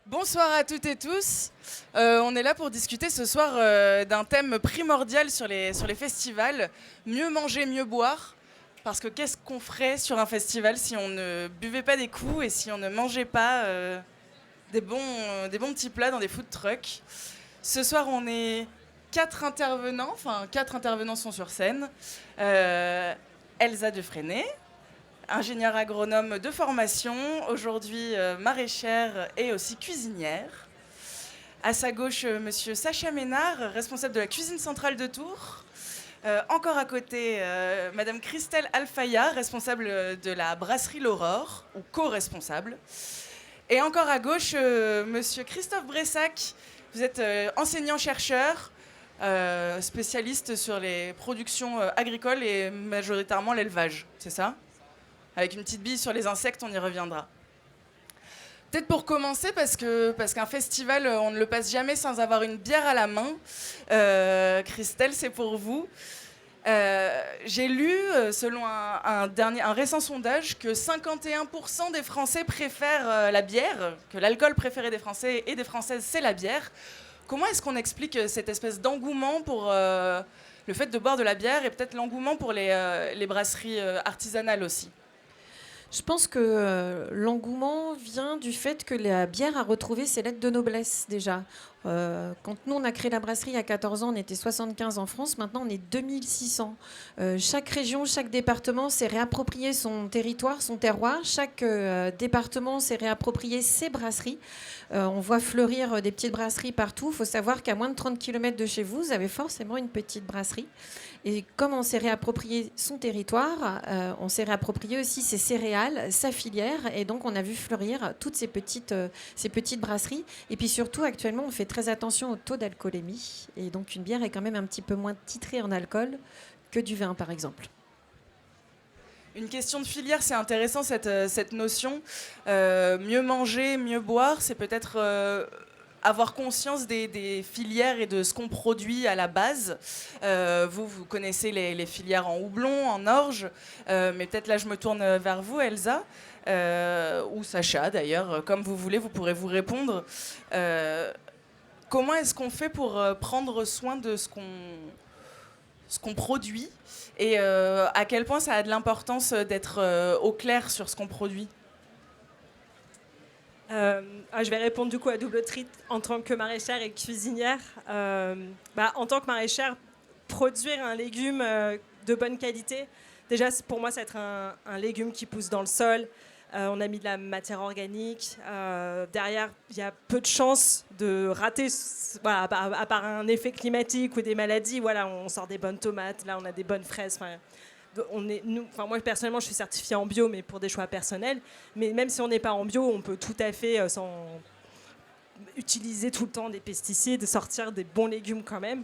Bonsoir à toutes et tous. On est là pour discuter ce soir d'un thème primordial sur les festivals. Mieux manger, mieux boire. Parce que qu'est-ce qu'on ferait sur un festival si on ne buvait pas des coups et si on ne mangeait pas des bons petits plats dans des food trucks. Ce soir, on est quatre intervenants sont sur scène. Elsa Defresné, ingénieure agronome de formation, aujourd'hui maraîchère et aussi cuisinière. À sa gauche, monsieur Sacha Ménard, responsable de la cuisine centrale de Tours. Encore à côté, madame Christelle Alfaya, responsable de la brasserie L'Aurore, ou co-responsable. Et encore à gauche, monsieur Christophe Bressac, vous êtes enseignant-chercheur, spécialiste sur les productions agricoles et majoritairement l'élevage, c'est ça ? Avec une petite bille sur les insectes, on y reviendra. Peut-être pour commencer, parce qu'un festival, on ne le passe jamais sans avoir une bière à la main. Christelle, c'est pour vous. J'ai lu, selon un récent sondage, que 51% des Français préfèrent la bière, que l'alcool préféré des Français et des Françaises, c'est la bière. Comment est-ce qu'on explique cette espèce d'engouement pour le fait de boire de la bière et peut-être l'engouement pour les brasseries artisanales aussi ? Je pense que l'engouement vient du fait que la bière a retrouvé ses lettres de noblesse déjà. Quand nous, on a créé la brasserie il y a 14 ans, on était 75 en France. Maintenant, on est 2600. Chaque région, chaque département s'est réapproprié son territoire, son terroir. Chaque département s'est réapproprié ses brasseries. On voit fleurir des petites brasseries partout. Il faut savoir qu'à moins de 30 km de chez vous, vous avez forcément une petite brasserie. Et comme on s'est réapproprié son territoire, on s'est réapproprié aussi ses céréales, sa filière. Et donc, on a vu fleurir toutes ces petites brasseries. Et puis surtout, actuellement, on fait très attention au taux d'alcoolémie. Et donc, une bière est quand même un petit peu moins titrée en alcool que du vin, par exemple. Une question de filière, c'est intéressant cette notion. Mieux manger, mieux boire, c'est peut-être avoir conscience des filières et de ce qu'on produit à la base. Vous connaissez les filières en houblon, en orge, mais peut-être là je me tourne vers vous, Elsa, ou Sacha d'ailleurs, comme vous voulez, vous pourrez vous répondre. Comment est-ce qu'on fait pour prendre soin de ce qu'on produit et à quel point ça a de l'importance d'être au clair sur ce qu'on produit ? Je vais répondre du coup à double titre en tant que maraîchère et cuisinière. En tant que maraîchère, produire un légume de bonne qualité, déjà pour moi, ça va être un légume qui pousse dans le sol. On a mis de la matière organique. Derrière, il y a peu de chances de rater, voilà, à part un effet climatique ou des maladies. Voilà, on sort des bonnes tomates, là on a des bonnes fraises. Moi personnellement, je suis certifiée en bio, mais pour des choix personnels. Mais même si on n'est pas en bio, on peut tout à fait, sans utiliser tout le temps des pesticides, sortir des bons légumes quand même.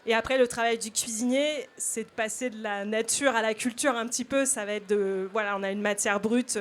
Et après, le travail du cuisinier, c'est de passer de la nature à la culture un petit peu. Ça va être on a une matière brute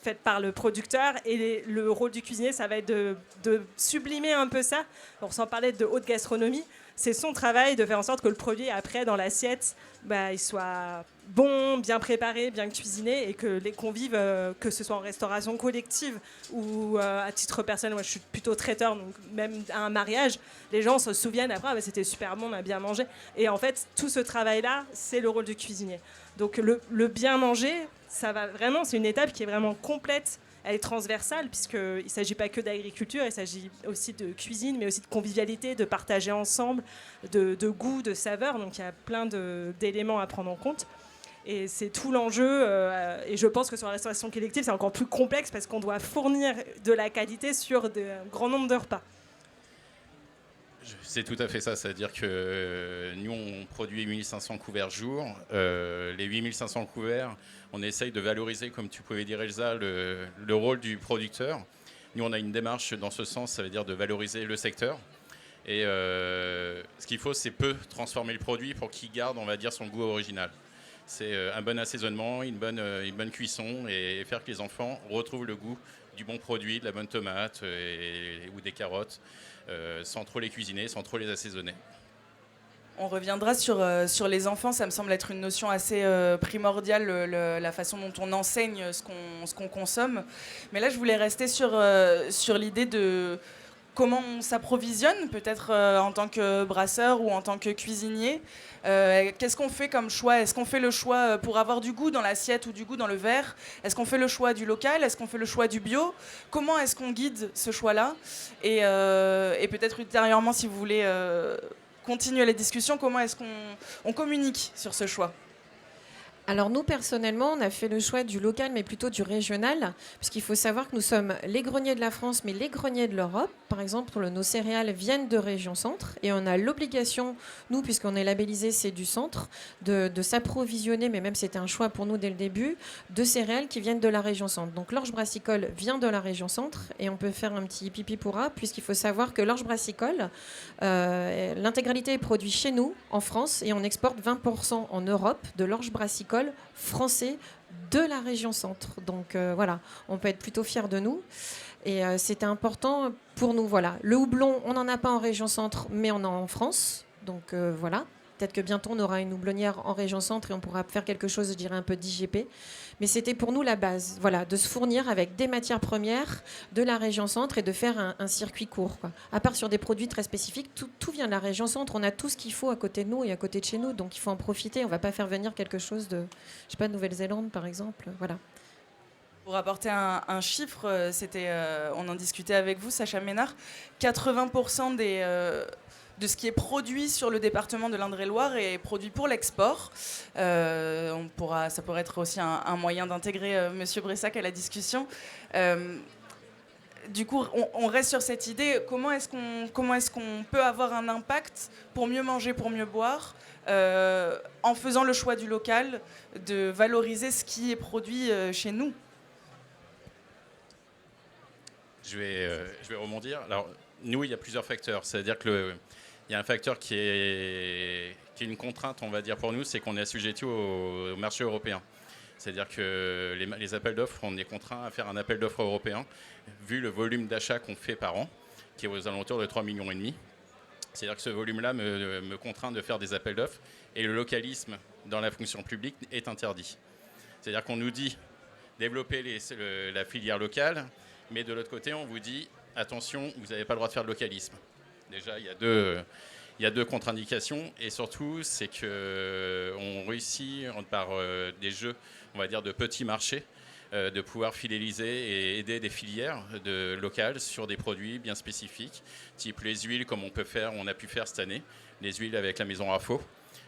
faite par le producteur, et le rôle du cuisinier, ça va être de sublimer un peu ça. Alors, sans parler de haute gastronomie, c'est son travail de faire en sorte que le produit, après, dans l'assiette, il soit bon, bien préparé, bien cuisiné, et que les convives, que ce soit en restauration collective ou à titre personnel, moi je suis plutôt traiteur, donc même à un mariage, les gens se souviennent après, c'était super bon, on a bien mangé. Et en fait, tout ce travail-là, c'est le rôle du cuisinier. Donc le bien manger, ça va vraiment, c'est une étape qui est vraiment complète. Elle est transversale, puisqu'il ne s'agit pas que d'agriculture, il s'agit aussi de cuisine, mais aussi de convivialité, de partager ensemble, de goût, de saveur. Donc il y a plein d'éléments à prendre en compte. Et c'est tout l'enjeu. Et je pense que sur la restauration collective, c'est encore plus complexe parce qu'on doit fournir de la qualité sur un grand nombre de repas. C'est tout à fait ça, c'est-à-dire que nous, on produit 8500 couverts jour. Les 8500 couverts, on essaye de valoriser, comme tu pouvais dire Elsa, le rôle du producteur. Nous, on a une démarche dans ce sens, ça veut dire de valoriser le secteur. Et ce qu'il faut, c'est peu transformer le produit pour qu'il garde, on va dire, son goût original. C'est un bon assaisonnement, une bonne cuisson, et faire que les enfants retrouvent le goût du bon produit, de la bonne tomate ou des carottes, sans trop les cuisiner, sans trop les assaisonner. On reviendra sur les enfants, ça me semble être une notion assez primordiale, la façon dont on enseigne ce qu'on consomme. Mais là, je voulais rester sur l'idée de comment on s'approvisionne, peut-être en tant que brasseur ou en tant que cuisinier. Qu'est-ce qu'on fait comme choix? Est-ce qu'on fait le choix pour avoir du goût dans l'assiette ou du goût dans le verre? Est-ce qu'on fait le choix du local? Est-ce qu'on fait le choix du bio? Comment est-ce qu'on guide ce choix-là? Et peut-être ultérieurement, si vous voulez continuer les discussions, comment est-ce qu'on communique sur ce choix? Alors nous, personnellement, on a fait le choix du local, mais plutôt du régional, puisqu'il faut savoir que nous sommes les greniers de la France, mais les greniers de l'Europe. Par exemple, nos céréales viennent de région centre, et on a l'obligation, nous, puisqu'on est labellisé C'est du centre, de s'approvisionner, mais même c'était un choix pour nous dès le début, de céréales qui viennent de la région centre. Donc l'orge brassicole vient de la région centre, et on peut faire un petit pipi pourra, puisqu'il faut savoir que l'orge brassicole, l'intégralité est produite chez nous, en France, et on exporte 20% en Europe de l'orge brassicole français de la région centre. Donc voilà, on peut être plutôt fiers de nous. Et c'était important pour nous. Voilà. Le houblon, on n'en a pas en région centre, mais on en a en France. Donc voilà. Peut-être que bientôt, on aura une houblonnière en région centre et on pourra faire quelque chose, je dirais, un peu d'IGP. Mais c'était pour nous la base, voilà, de se fournir avec des matières premières de la région centre et de faire un circuit court, quoi. À part sur des produits très spécifiques, tout vient de la région centre. On a tout ce qu'il faut à côté de nous et à côté de chez nous. Donc, il faut en profiter. On ne va pas faire venir quelque chose de, je sais pas, de Nouvelle-Zélande, par exemple. Voilà. Pour apporter un chiffre, on en discutait avec vous, Sacha Ménard, 80% de ce qui est produit sur le département de l'Indre-et-Loire est produit pour l'export. Ça pourrait être aussi un moyen d'intégrer Monsieur Bressac à la discussion. Du coup, on reste sur cette idée. Comment est-ce qu'on peut avoir un impact pour mieux manger, pour mieux boire, en faisant le choix du local, de valoriser ce qui est produit chez nous? Je vais rebondir. Alors, nous, il y a plusieurs facteurs. C'est-à-dire que il y a un facteur qui est une contrainte, on va dire, pour nous, c'est qu'on est assujetti au marché européen. C'est-à-dire que les appels d'offres, on est contraint à faire un appel d'offres européen, vu le volume d'achat qu'on fait par an, qui est aux alentours de 3,5 millions. C'est-à-dire que ce volume-là me contraint de faire des appels d'offres, et le localisme dans la fonction publique est interdit. C'est-à-dire qu'on nous dit développer la filière locale, mais de l'autre côté, on vous dit attention, vous n'avez pas le droit de faire de localisme. Déjà, il y a deux contre-indications, et surtout, c'est qu'on réussit par des jeux, on va dire, de petits marchés, de pouvoir fidéliser et aider des filières locales sur des produits bien spécifiques, type les huiles, comme on a pu faire cette année, les huiles avec la maison Raffaud.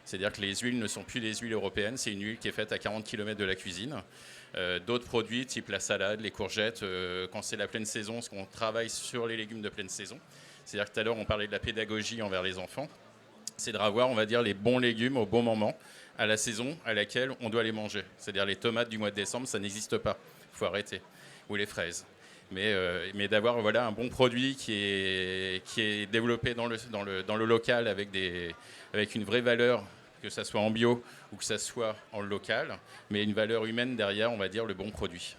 C'est-à-dire que les huiles ne sont plus des huiles européennes, c'est une huile qui est faite à 40 km de la cuisine. D'autres produits, type la salade, les courgettes, quand c'est la pleine saison, parce qu'on travaille sur les légumes de pleine saison. C'est-à-dire que tout à l'heure, on parlait de la pédagogie envers les enfants. C'est de avoir, on va dire, les bons légumes au bon moment, à la saison à laquelle on doit les manger. C'est-à-dire les tomates du mois de décembre, ça n'existe pas. Il faut arrêter. Ou les fraises. Mais d'avoir un bon produit qui est développé dans le local avec une vraie valeur, que ça soit en bio ou que ça soit en local, mais une valeur humaine derrière, on va dire, le bon produit.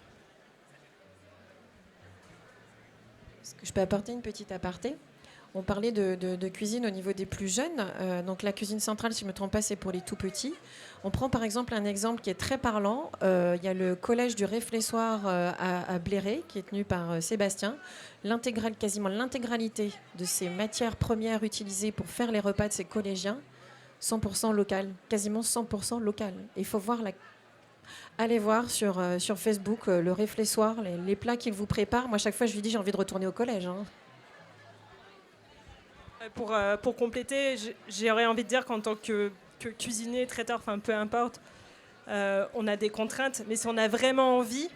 Est-ce que je peux apporter une petite aparté ? On parlait de cuisine au niveau des plus jeunes. Donc la cuisine centrale, si je ne me trompe pas, c'est pour les tout petits. On prend par exemple un exemple qui est très parlant. Il y a le collège du Réfléchoir à Bléré, qui est tenu par Sébastien. Quasiment l'intégralité de ces matières premières utilisées pour faire les repas de ces collégiens, 100% local, quasiment 100% local. Il faut voir allez voir sur Facebook le Réfléchoir, les plats qu'il vous prépare. Moi, chaque fois, je lui dis j'ai envie de retourner au collège. Hein. Pour compléter, j'aurais envie de dire qu'en tant que cuisinier, traiteur, enfin peu importe, on a des contraintes, mais si on a vraiment envie,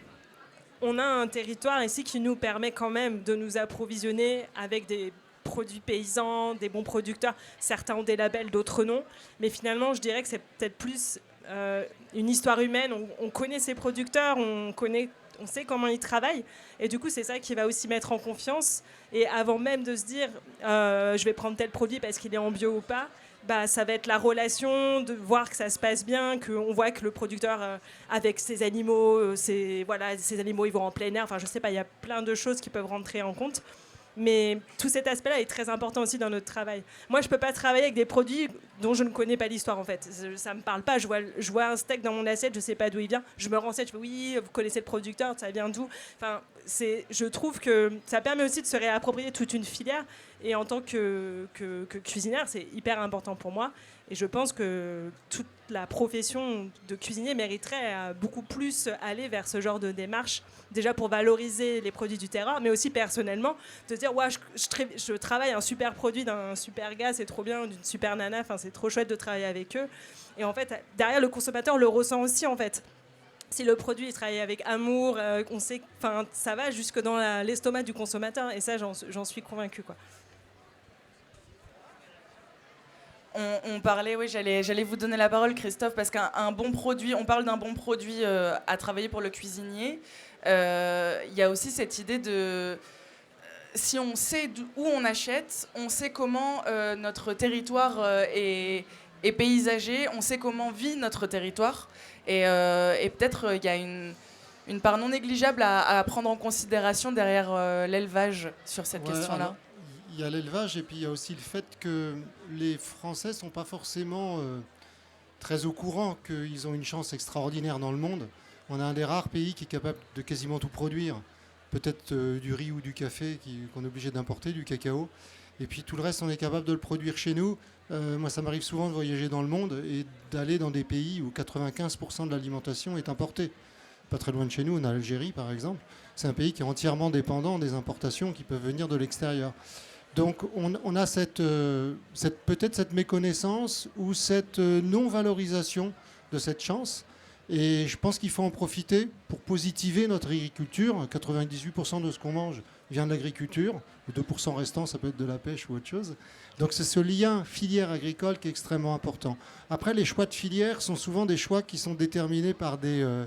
on a un territoire ici qui nous permet quand même de nous approvisionner avec des produits paysans, des bons producteurs. Certains ont des labels, d'autres non. Mais finalement, je dirais que c'est peut-être plus une histoire humaine. On connaît ces producteurs, on sait comment ils travaillent. Et du coup, c'est ça qui va aussi mettre en confiance. Et avant même de se dire, je vais prendre tel produit parce qu'il est en bio ou pas, ça va être la relation, de voir que ça se passe bien, qu'on voit que le producteur, avec ses animaux, ses animaux, ils vont en plein air. Enfin, je sais pas, il y a plein de choses qui peuvent rentrer en compte. Mais tout cet aspect-là est très important aussi dans notre travail. Moi, je ne peux pas travailler avec des produits dont je ne connais pas l'histoire, en fait. Ça ne me parle pas. Je vois un steak dans mon assiette, je ne sais pas d'où il vient. Je me renseigne, je fais oui, vous connaissez le producteur, ça vient d'où. Enfin, je trouve que ça permet aussi de se réapproprier toute une filière. Et en tant que cuisinière, c'est hyper important pour moi. Et je pense que toute la profession de cuisinier mériterait à beaucoup plus aller vers ce genre de démarche, déjà pour valoriser les produits du terroir, mais aussi personnellement, de dire ouais, je travaille un super produit d'un super gars, c'est trop bien, d'une super nana, enfin, c'est trop chouette de travailler avec eux. Et en fait, derrière, le consommateur le ressent aussi, en fait. Si le produit est travaillé avec amour, on sait, ça va jusque dans l'estomac du consommateur, et ça, j'en suis convaincue, quoi. On parlait, oui, j'allais vous donner la parole, Christophe, parce qu'un bon produit, on parle d'un bon produit à travailler pour le cuisinier. Il y a aussi cette idée de, si on sait où on achète, on sait comment notre territoire est paysagé, on sait comment vit notre territoire. Et peut-être il y a une part non négligeable à prendre en considération derrière l'élevage sur cette question-là. Alors, il y a l'élevage et puis il y a aussi le fait que les Français ne sont pas forcément très au courant qu'ils ont une chance extraordinaire dans le monde. On a un des rares pays qui est capable de quasiment tout produire. Peut-être du riz ou du café qu'on est obligé d'importer, du cacao. Et puis tout le reste, on est capable de le produire chez nous. Moi, ça m'arrive souvent de voyager dans le monde et d'aller dans des pays où 95% de l'alimentation est importée. Pas très loin de chez nous, on a l'Algérie par exemple. C'est un pays qui est entièrement dépendant des importations qui peuvent venir de l'extérieur. Donc on a peut-être cette méconnaissance ou cette non-valorisation de cette chance. Et je pense qu'il faut en profiter pour positiver notre agriculture. 98% de ce qu'on mange vient de l'agriculture. Le 2% restant, ça peut être de la pêche ou autre chose. Donc c'est ce lien filière agricole qui est extrêmement important. Après, les choix de filière sont souvent des choix qui sont déterminés par des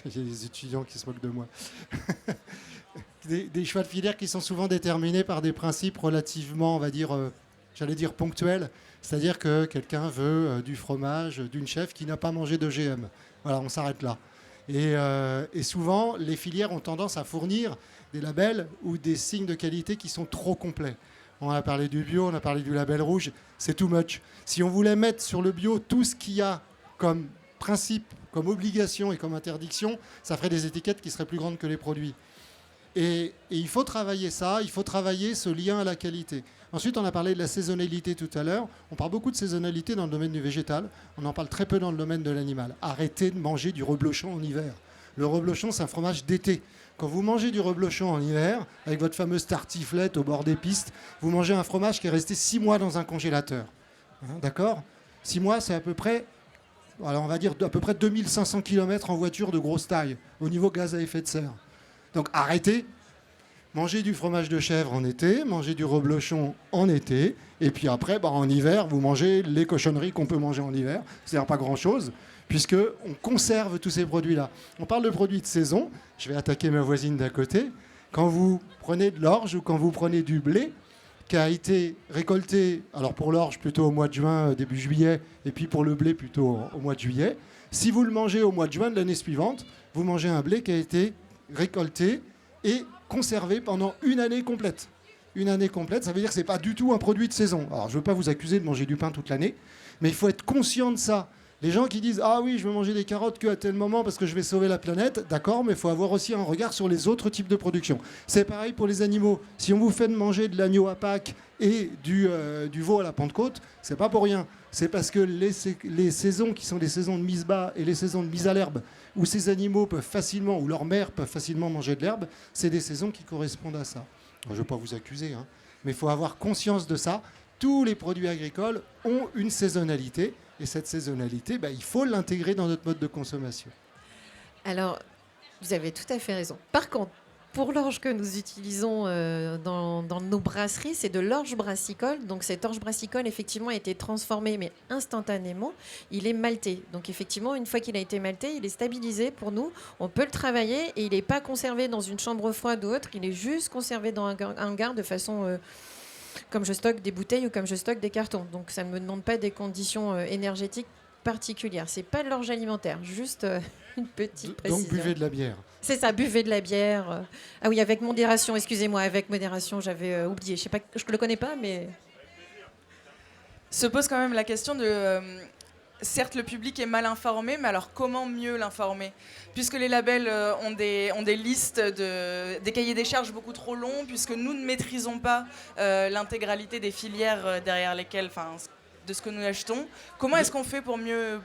j'ai des étudiants qui se moquent de moi. Des choix de filière qui sont souvent déterminés par des principes relativement, on va dire, ponctuels. C'est-à-dire que quelqu'un veut du fromage d'une chef qui n'a pas mangé d'OGM. Voilà, on s'arrête là. Et souvent, les filières ont tendance à fournir des labels ou des signes de qualité qui sont trop complets. On a parlé du bio, on a parlé du label rouge, c'est too much. Si on voulait mettre sur le bio tout ce qu'il y a comme principe, comme obligation et comme interdiction, ça ferait des étiquettes qui seraient plus grandes que les produits. Et il faut travailler ça, il faut travailler ce lien à la qualité. Ensuite, on a parlé de la saisonnalité tout à l'heure. On parle beaucoup de saisonnalité dans le domaine du végétal. On en parle très peu dans le domaine de l'animal. Arrêtez de manger du reblochon en hiver. Le reblochon, c'est un fromage d'été. Quand vous mangez du reblochon en hiver, avec votre fameuse tartiflette au bord des pistes, vous mangez un fromage qui est resté 6 mois dans un congélateur. D'accord ? 6 mois, c'est à peu près, alors on va dire à peu près 2500 km en voiture de grosse taille, au niveau gaz à effet de serre. Donc arrêtez, mangez du fromage de chèvre en été, mangez du reblochon en été, et puis après, en hiver, vous mangez les cochonneries qu'on peut manger en hiver, c'est-à-dire pas grand-chose, puisqu'on conserve tous ces produits-là. On parle de produits de saison, je vais attaquer ma voisine d'à côté. Quand vous prenez de l'orge ou quand vous prenez du blé qui a été récolté, alors pour l'orge plutôt au mois de juin, début juillet, et puis pour le blé plutôt au mois de juillet, si vous le mangez au mois de juin de l'année suivante, vous mangez un blé qui a été récolté et conservé pendant une année complète. Une année complète, ça veut dire que ce n'est pas du tout un produit de saison. Alors je ne veux pas vous accuser de manger du pain toute l'année, mais il faut être conscient de ça. Les gens qui disent « Ah oui, je veux manger des carottes qu'à tel moment parce que je vais sauver la planète », d'accord, mais il faut avoir aussi un regard sur les autres types de production. C'est pareil pour les animaux. Si on vous fait manger de l'agneau à Pâques et du veau à la Pentecôte, c'est pas pour rien. C'est parce que les saisons qui sont des saisons de mise bas et les saisons de mise à l'herbe, où ces animaux peuvent facilement, ou leurs mères peuvent facilement manger de l'herbe, c'est des saisons qui correspondent à ça. Alors, je ne veux pas vous accuser, mais il faut avoir conscience de ça. Tous les produits agricoles ont une saisonnalité. Et cette saisonnalité, il faut l'intégrer dans notre mode de consommation. Alors, vous avez tout à fait raison. Par contre, pour l'orge que nous utilisons dans nos brasseries, c'est de l'orge brassicole. Donc cet orge brassicole, effectivement, a été transformé, mais instantanément. Il est malté. Donc effectivement, une fois qu'il a été malté, il est stabilisé pour nous. On peut le travailler et il n'est pas conservé dans une chambre froide ou autre. Il est juste conservé dans un hangar de façon... comme je stocke des bouteilles ou comme je stocke des cartons. Donc ça ne me demande pas des conditions énergétiques particulière. C'est pas de l'orge alimentaire, juste une petite précision. Donc buvez de la bière. C'est ça, buvez de la bière. Ah oui, avec modération, excusez-moi, avec modération, j'avais oublié. Je sais pas, je le connais pas, mais... Se pose quand même la question de... certes, le public est mal informé, mais alors comment mieux l'informer? Puisque les labels ont des listes, des cahiers des charges beaucoup trop longs, puisque nous ne maîtrisons pas l'intégralité des filières derrière lesquelles... de ce que nous achetons. Comment est-ce qu'on fait pour mieux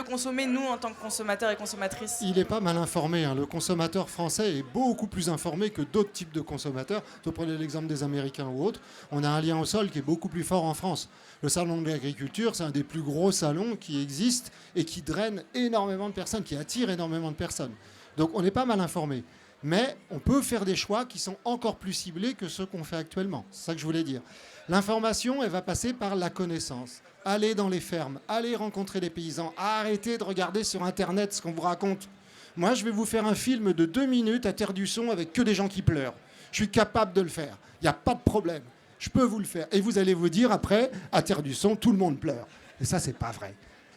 consommer, nous, en tant que consommateurs et consommatrices? Il n'est pas mal informé. Le consommateur français est beaucoup plus informé que d'autres types de consommateurs. Vous prenez l'exemple des Américains ou autres. On a un lien au sol qui est beaucoup plus fort en France. Le salon de l'agriculture, c'est un des plus gros salons qui existent et qui draine énormément de personnes, qui attire énormément de personnes. Donc on n'est pas mal informé. Mais on peut faire des choix qui sont encore plus ciblés que ceux qu'on fait actuellement. C'est ça que je voulais dire. L'information, elle va passer par la connaissance. Allez dans les fermes, allez rencontrer les paysans, arrêtez de regarder sur Internet ce qu'on vous raconte. Moi, je vais vous faire un film de 2 minutes à Terre du Son avec que des gens qui pleurent. Je suis capable de le faire. Il n'y a pas de problème. Je peux vous le faire. Et vous allez vous dire après, à Terre du Son, tout le monde pleure. Et ça, c'est pas vrai.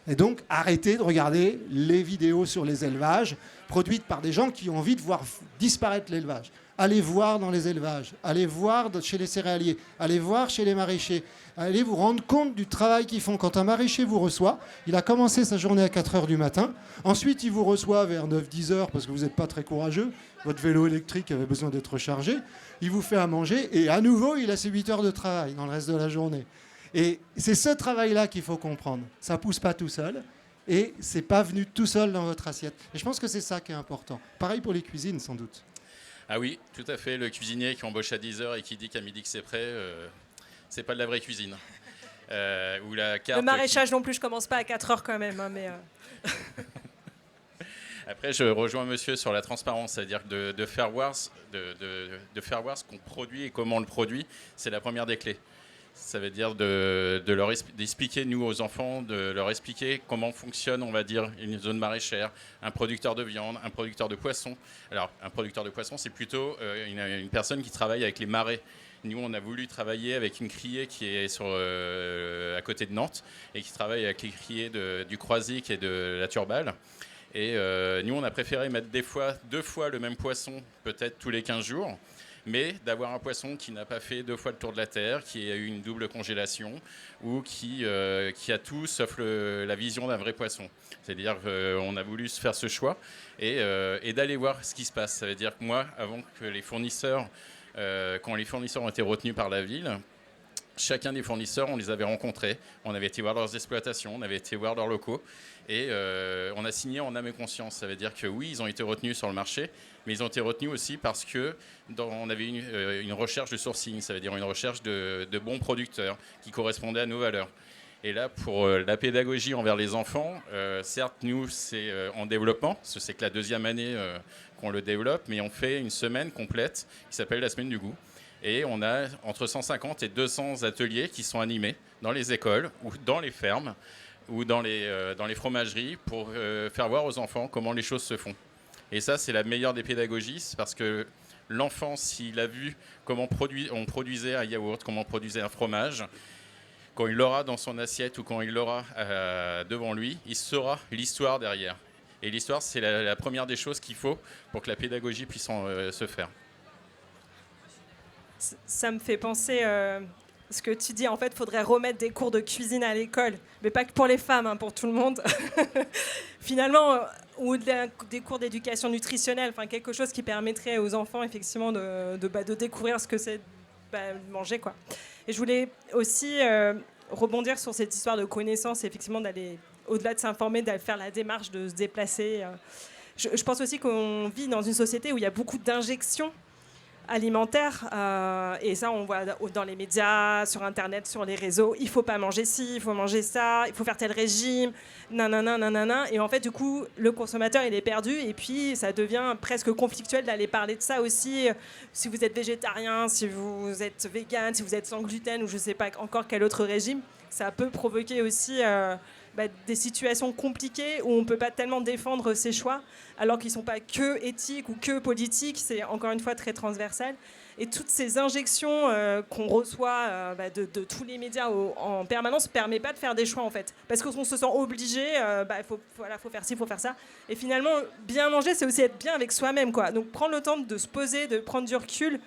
Et donc, arrêtez de regarder les vidéos sur les élevages produites par des gens qui ont envie de voir disparaître l'élevage. Allez voir dans les élevages, allez voir chez les céréaliers, allez voir chez les maraîchers, allez vous rendre compte du travail qu'ils font. Quand un maraîcher vous reçoit, il a commencé sa journée à 4 h du matin, ensuite il vous reçoit vers 9-10 h parce que vous n'êtes pas très courageux, votre vélo électrique avait besoin d'être rechargé, il vous fait à manger et à nouveau il a ses 8 heures de travail dans le reste de la journée. Et c'est ce travail-là qu'il faut comprendre. Ça ne pousse pas tout seul et ce n'est pas venu tout seul dans votre assiette. Et je pense que c'est ça qui est important. Pareil pour les cuisines sans doute. Ah oui, tout à fait. Le cuisinier qui embauche à 10 h et qui dit qu'à midi que c'est prêt, c'est pas de la vraie cuisine. Ou la carte le maraîchage non plus, je commence pas à 4 h quand même. Mais Après, je rejoins monsieur sur la transparence, c'est-à-dire de faire voir ce qu'on produit et comment on le produit, c'est la première des clés. Ça veut dire d'expliquer, nous, aux enfants, de leur expliquer comment fonctionne, on va dire, une zone maraîchère, un producteur de viande, un producteur de poisson. Alors, un producteur de poisson, c'est plutôt une personne qui travaille avec les marais. Nous, on a voulu travailler avec une criée qui est à côté de Nantes et qui travaille avec les criées du Croisic et de la Turballe. Et nous, on a préféré mettre 2 fois le même poisson, peut-être tous les 15 jours. Mais d'avoir un poisson qui n'a pas fait 2 fois le tour de la Terre, qui a eu une double congélation, ou qui a tout sauf la vision d'un vrai poisson. C'est-à-dire qu'on a voulu se faire ce choix et d'aller voir ce qui se passe. Ça veut dire que moi, avant que les fournisseurs, quand les fournisseurs ont été retenus par la ville, chacun des fournisseurs, on les avait rencontrés, on avait été voir leurs exploitations, on avait été voir leurs locaux, et on a signé en âme et conscience. Ça veut dire que oui, ils ont été retenus sur le marché, mais ils ont été retenus aussi parce qu'on avait une recherche de sourcing, ça veut dire une recherche de bons producteurs qui correspondaient à nos valeurs. Et là, pour la pédagogie envers les enfants, certes, nous, c'est en développement, parce que c'est que la 2e année qu'on le développe, mais on fait une semaine complète qui s'appelle la Semaine du Goût. Et on a entre 150 et 200 ateliers qui sont animés dans les écoles ou dans les fermes ou dans les fromageries pour faire voir aux enfants comment les choses se font. Et ça, c'est la meilleure des pédagogies parce que l'enfant, s'il a vu comment on produisait un yaourt, comment on produisait un fromage, quand il l'aura dans son assiette ou quand il l'aura devant lui, il saura l'histoire derrière. Et l'histoire, c'est la première des choses qu'il faut pour que la pédagogie puisse se faire. ça me fait penser ce que tu dis. En fait, il faudrait remettre des cours de cuisine à l'école, mais pas que pour les femmes, pour tout le monde. Finalement, ou des cours d'éducation nutritionnelle, quelque chose qui permettrait aux enfants effectivement de découvrir ce que c'est manger, quoi. Et je voulais aussi rebondir sur cette histoire de connaissance, effectivement, d'aller au-delà de s'informer, d'aller faire la démarche de se déplacer. Je pense aussi qu'on vit dans une société où il y a beaucoup d'injections alimentaires, et ça on voit dans les médias, sur internet, sur les réseaux. Il faut pas manger ci, il faut manger ça, il faut faire tel régime, nanana. Et en fait, du coup, le consommateur il est perdu, et puis ça devient presque conflictuel d'aller parler de ça aussi. Si vous êtes végétarien, si vous êtes vegan, si vous êtes sans gluten ou je sais pas encore quel autre régime, ça peut provoquer aussi des situations compliquées où on ne peut pas tellement défendre ses choix, alors qu'ils ne sont pas que éthiques ou que politiques, c'est encore une fois très transversal. Et toutes ces injections qu'on reçoit de tous les médias en permanence ne permettent pas de faire des choix, en fait. Parce qu'on se sent obligé, faut faire ci, il faut faire ça. Et finalement, bien manger, c'est aussi être bien avec soi-même, quoi. Donc prendre le temps de se poser, de prendre du recul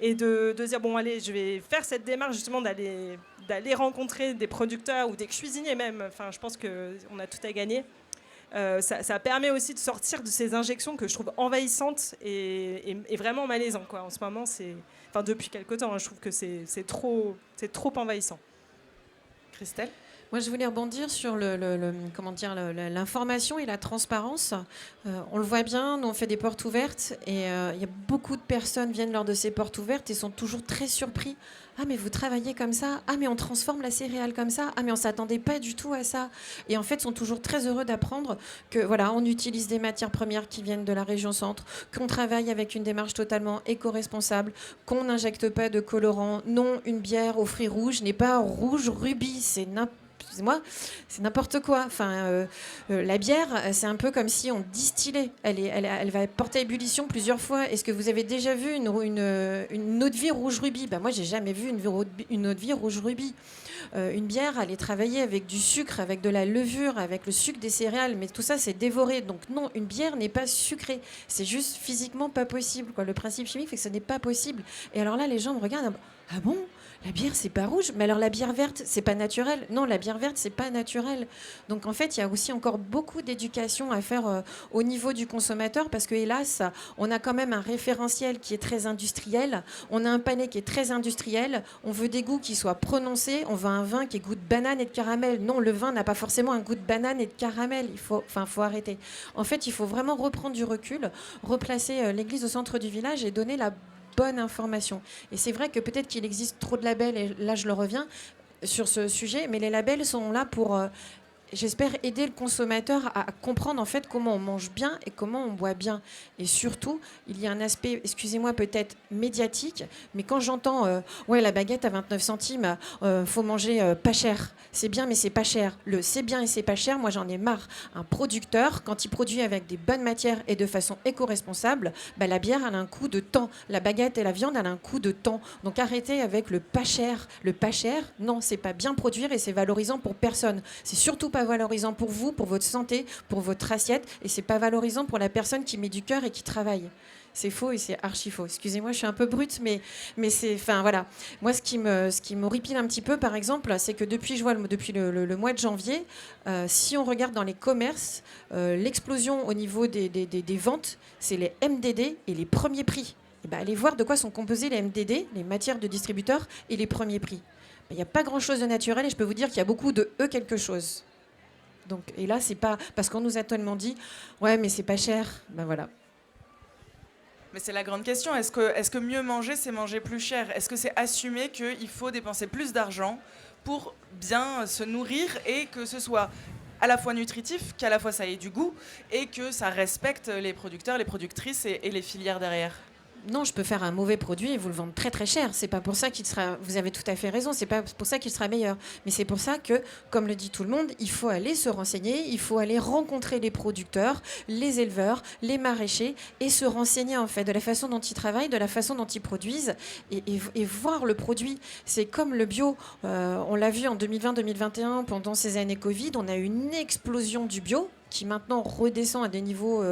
et de dire, bon, allez, je vais faire cette démarche, justement, d'aller rencontrer des producteurs ou des cuisiniers même. Enfin, je pense qu'on a tout à gagner. Ça permet aussi de sortir de ces injections que je trouve envahissantes et vraiment malaisantes, quoi. En ce moment, depuis quelque temps, hein, je trouve que c'est trop envahissant. Christelle ? Moi, je voulais rebondir sur l'information et la transparence. On le voit bien, nous on fait des portes ouvertes et il y a beaucoup de personnes viennent lors de ces portes ouvertes et sont toujours très surpris. Ah mais vous travaillez comme ça ? Ah mais on transforme la céréale comme ça ? Ah mais on s'attendait pas du tout à ça. Et en fait, sont toujours très heureux d'apprendre que voilà, on utilise des matières premières qui viennent de la région centre, qu'on travaille avec une démarche totalement éco-responsable, qu'on n'injecte pas de colorant. Non, une bière aux fruits rouges n'est pas rouge rubis, excusez-moi, c'est n'importe quoi. Enfin, la bière, c'est un peu comme si on distillait. Elle va porter à ébullition plusieurs fois. Est-ce que vous avez déjà vu une eau de vie rouge rubis ? Moi, j'ai jamais vu une eau de vie rouge rubis. Une bière, elle est travaillée avec du sucre, avec de la levure, avec le sucre des céréales, mais tout ça, c'est dévoré. Donc non, une bière n'est pas sucrée. C'est juste physiquement pas possible, quoi. Le principe chimique fait que ce n'est pas possible. Et alors là, les gens me regardent. Ah bon ? La bière, c'est pas rouge, mais alors la bière verte, c'est pas naturel. Non, la bière verte, c'est pas naturel. Donc en fait, il y a aussi encore beaucoup d'éducation à faire au niveau du consommateur, parce que hélas, on a quand même un référentiel qui est très industriel. On a un palais qui est très industriel. On veut des goûts qui soient prononcés. On veut un vin qui ait goût de banane et de caramel. Non, le vin n'a pas forcément un goût de banane et de caramel. Faut arrêter. En fait, il faut vraiment reprendre du recul, replacer l'église au centre du village et donner la bonne information. Et c'est vrai que peut-être qu'il existe trop de labels, et là je le reviens sur ce sujet, mais les labels sont là pour, j'espère, aider le consommateur à comprendre en fait comment on mange bien et comment on boit bien. Et surtout, il y a un aspect, excusez-moi, peut-être médiatique, mais quand j'entends la baguette à 29 centimes, faut manger pas cher. C'est bien, mais c'est pas cher. Le c'est bien et c'est pas cher, moi j'en ai marre. Un producteur, quand il produit avec des bonnes matières et de façon éco-responsable, la bière, elle a un coût de temps. La baguette et la viande, elle a un coût de temps. Donc arrêtez avec le pas cher. Le pas cher, non, c'est pas bien produire et c'est valorisant pour personne. C'est surtout pas valorisant pour vous, pour votre santé, pour votre assiette, et c'est pas valorisant pour la personne qui met du cœur et qui travaille. C'est faux et c'est archi faux. Excusez-moi, je suis un peu brute, mais c'est, enfin voilà. Moi, ce qui m'horripile un petit peu, par exemple, c'est que depuis le mois de janvier, si on regarde dans les commerces, l'explosion au niveau des ventes, c'est les MDD et les premiers prix. Et allez voir de quoi sont composés les MDD, les matières de distributeurs, et les premiers prix. Il n'y a pas grand-chose de naturel et je peux vous dire qu'il y a beaucoup de quelque chose. Donc, et là, c'est pas parce qu'on nous a tellement dit, ouais, mais c'est pas cher. Voilà. Mais c'est la grande question. Est-ce que mieux manger, c'est manger plus cher ? Est-ce que c'est assumer qu'il faut dépenser plus d'argent pour bien se nourrir et que ce soit à la fois nutritif, qu'à la fois ça ait du goût et que ça respecte les producteurs, les productrices et les filières derrière ? Non, je peux faire un mauvais produit et vous le vendre très très cher. C'est pas pour ça qu'il sera. Vous avez tout à fait raison. C'est pas pour ça qu'il sera meilleur. Mais c'est pour ça que, comme le dit tout le monde, il faut aller se renseigner. Il faut aller rencontrer les producteurs, les éleveurs, les maraîchers et se renseigner en fait de la façon dont ils travaillent, de la façon dont ils produisent et voir le produit. C'est comme le bio. On l'a vu en 2020-2021 pendant ces années Covid. On a eu une explosion du bio qui maintenant redescend à des niveaux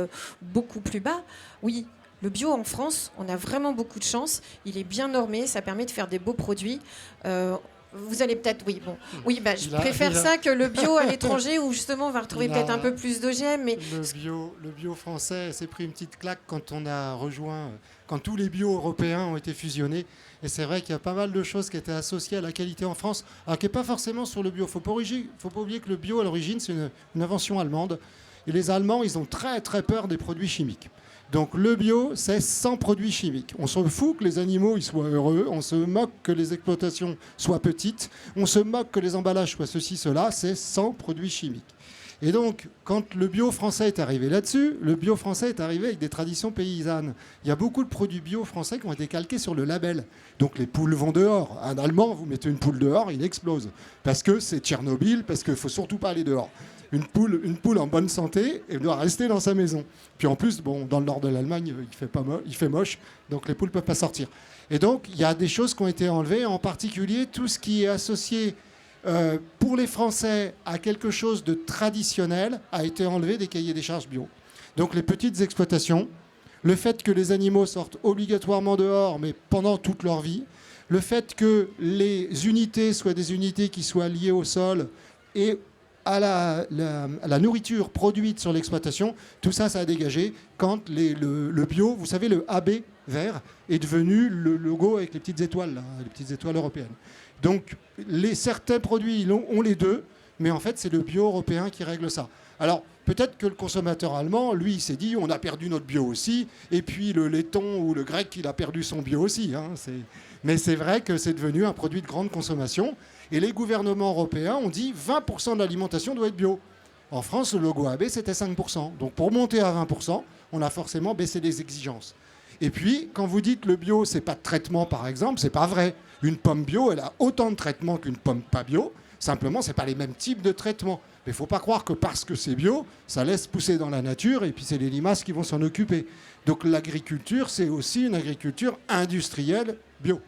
beaucoup plus bas. Oui. Le bio en France, on a vraiment beaucoup de chance. Il est bien normé, ça permet de faire des beaux produits. Vous allez peut-être... je préfère ça que le bio à l'étranger où justement on va retrouver peut-être un peu plus d'OGM. Mais... Le bio français s'est pris une petite claque quand on a rejoint, quand tous les bio européens ont été fusionnés. Et c'est vrai qu'il y a pas mal de choses qui étaient associées à la qualité en France, alors qui n'est pas forcément sur le bio. Il ne faut pas oublier que le bio à l'origine c'est une invention allemande. Et les Allemands, ils ont très très peur des produits chimiques. Donc le bio, c'est sans produits chimiques. On se fout que les animaux ils soient heureux, on se moque que les exploitations soient petites, on se moque que les emballages soient ceci, cela, c'est sans produits chimiques. Et donc, quand le bio français est arrivé là-dessus, le bio français est arrivé avec des traditions paysannes. Il y a beaucoup de produits bio français qui ont été calqués sur le label. Donc les poules vont dehors. Un Allemand, vous mettez une poule dehors, il explose. Parce que c'est Tchernobyl, parce qu'il ne faut surtout pas aller dehors. Une poule en bonne santé, elle doit rester dans sa maison. Puis en plus, bon, dans le nord de l'Allemagne, il fait moche, donc les poules ne peuvent pas sortir. Et donc, il y a des choses qui ont été enlevées, en particulier tout ce qui est associé pour les Français à quelque chose de traditionnel a été enlevé des cahiers des charges bio. Donc les petites exploitations, le fait que les animaux sortent obligatoirement dehors, mais pendant toute leur vie, le fait que les unités soient des unités qui soient liées au sol et à la nourriture produite sur l'exploitation, tout ça, ça a dégagé quand le bio, vous savez, le AB vert est devenu le logo avec les petites étoiles, là, les petites étoiles européennes. Donc, certains produits ont les deux, mais en fait, c'est le bio européen qui règle ça. Alors, peut-être que le consommateur allemand, lui, il s'est dit, on a perdu notre bio aussi, et puis le laiton ou le grec, il a perdu son bio aussi. Hein, mais c'est vrai que c'est devenu un produit de grande consommation, et les gouvernements européens ont dit 20% de l'alimentation doit être bio. En France, le logo AB, c'était 5%. Donc, pour monter à 20%, on a forcément baissé les exigences. Et puis, quand vous dites le bio, c'est pas de traitement, par exemple, c'est pas vrai. Une pomme bio, elle a autant de traitement qu'une pomme pas bio. Simplement, c'est pas les mêmes types de traitements. Mais il faut pas croire que parce que c'est bio, ça laisse pousser dans la nature et puis c'est les limaces qui vont s'en occuper. Donc l'agriculture, c'est aussi une agriculture industrielle bio.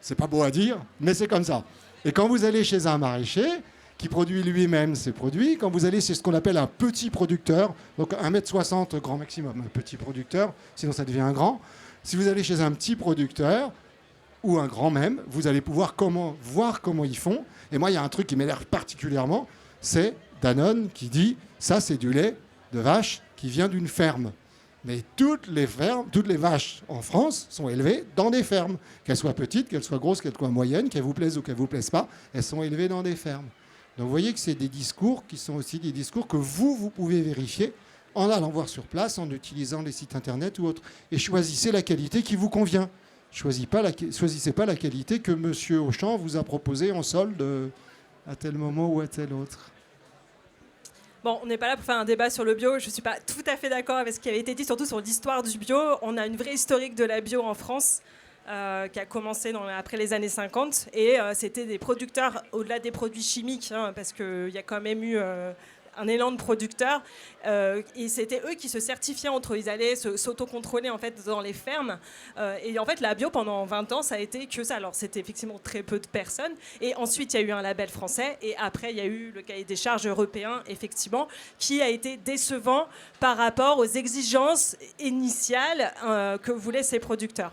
C'est pas beau à dire, mais c'est comme ça. Et quand vous allez chez un maraîcher qui produit lui-même ses produits, quand vous allez chez ce qu'on appelle un petit producteur, donc 1,60 m grand maximum, un petit producteur, sinon ça devient un grand. Si vous allez chez un petit producteur, ou un grand même, vous allez pouvoir voir comment ils font. Et moi, il y a un truc qui m'énerve particulièrement, c'est Danone qui dit « ça, c'est du lait de vache qui vient d'une ferme ». Mais toutes les vaches en France sont élevées dans des fermes. Qu'elles soient petites, qu'elles soient grosses, qu'elles soient moyennes, qu'elles vous plaisent ou qu'elles ne vous plaisent pas, elles sont élevées dans des fermes. Donc vous voyez que c'est des discours qui sont aussi des discours que vous pouvez vérifier en allant voir sur place, en utilisant les sites internet ou autres. Et choisissez la qualité qui vous convient. Choisissez pas la qualité que Monsieur Auchan vous a proposée en solde à tel moment ou à tel autre. Bon, on n'est pas là pour faire un débat sur le bio. Je ne suis pas tout à fait d'accord avec ce qui avait été dit, surtout sur l'histoire du bio. On a une vraie historique de la bio en France qui a commencé après les années 50. Et c'était des producteurs, au-delà des produits chimiques, hein, parce qu'il y a quand même eu un élan de producteurs. Et c'était eux qui se certifiaient entre eux. Ils allaient s'autocontrôler en fait, dans les fermes. Et en fait, la bio, pendant 20 ans, ça a été que ça. Alors, c'était effectivement très peu de personnes. Et ensuite, il y a eu un label français. Et après, il y a eu le cahier des charges européen, effectivement, qui a été décevant par rapport aux exigences initiales que voulaient ces producteurs.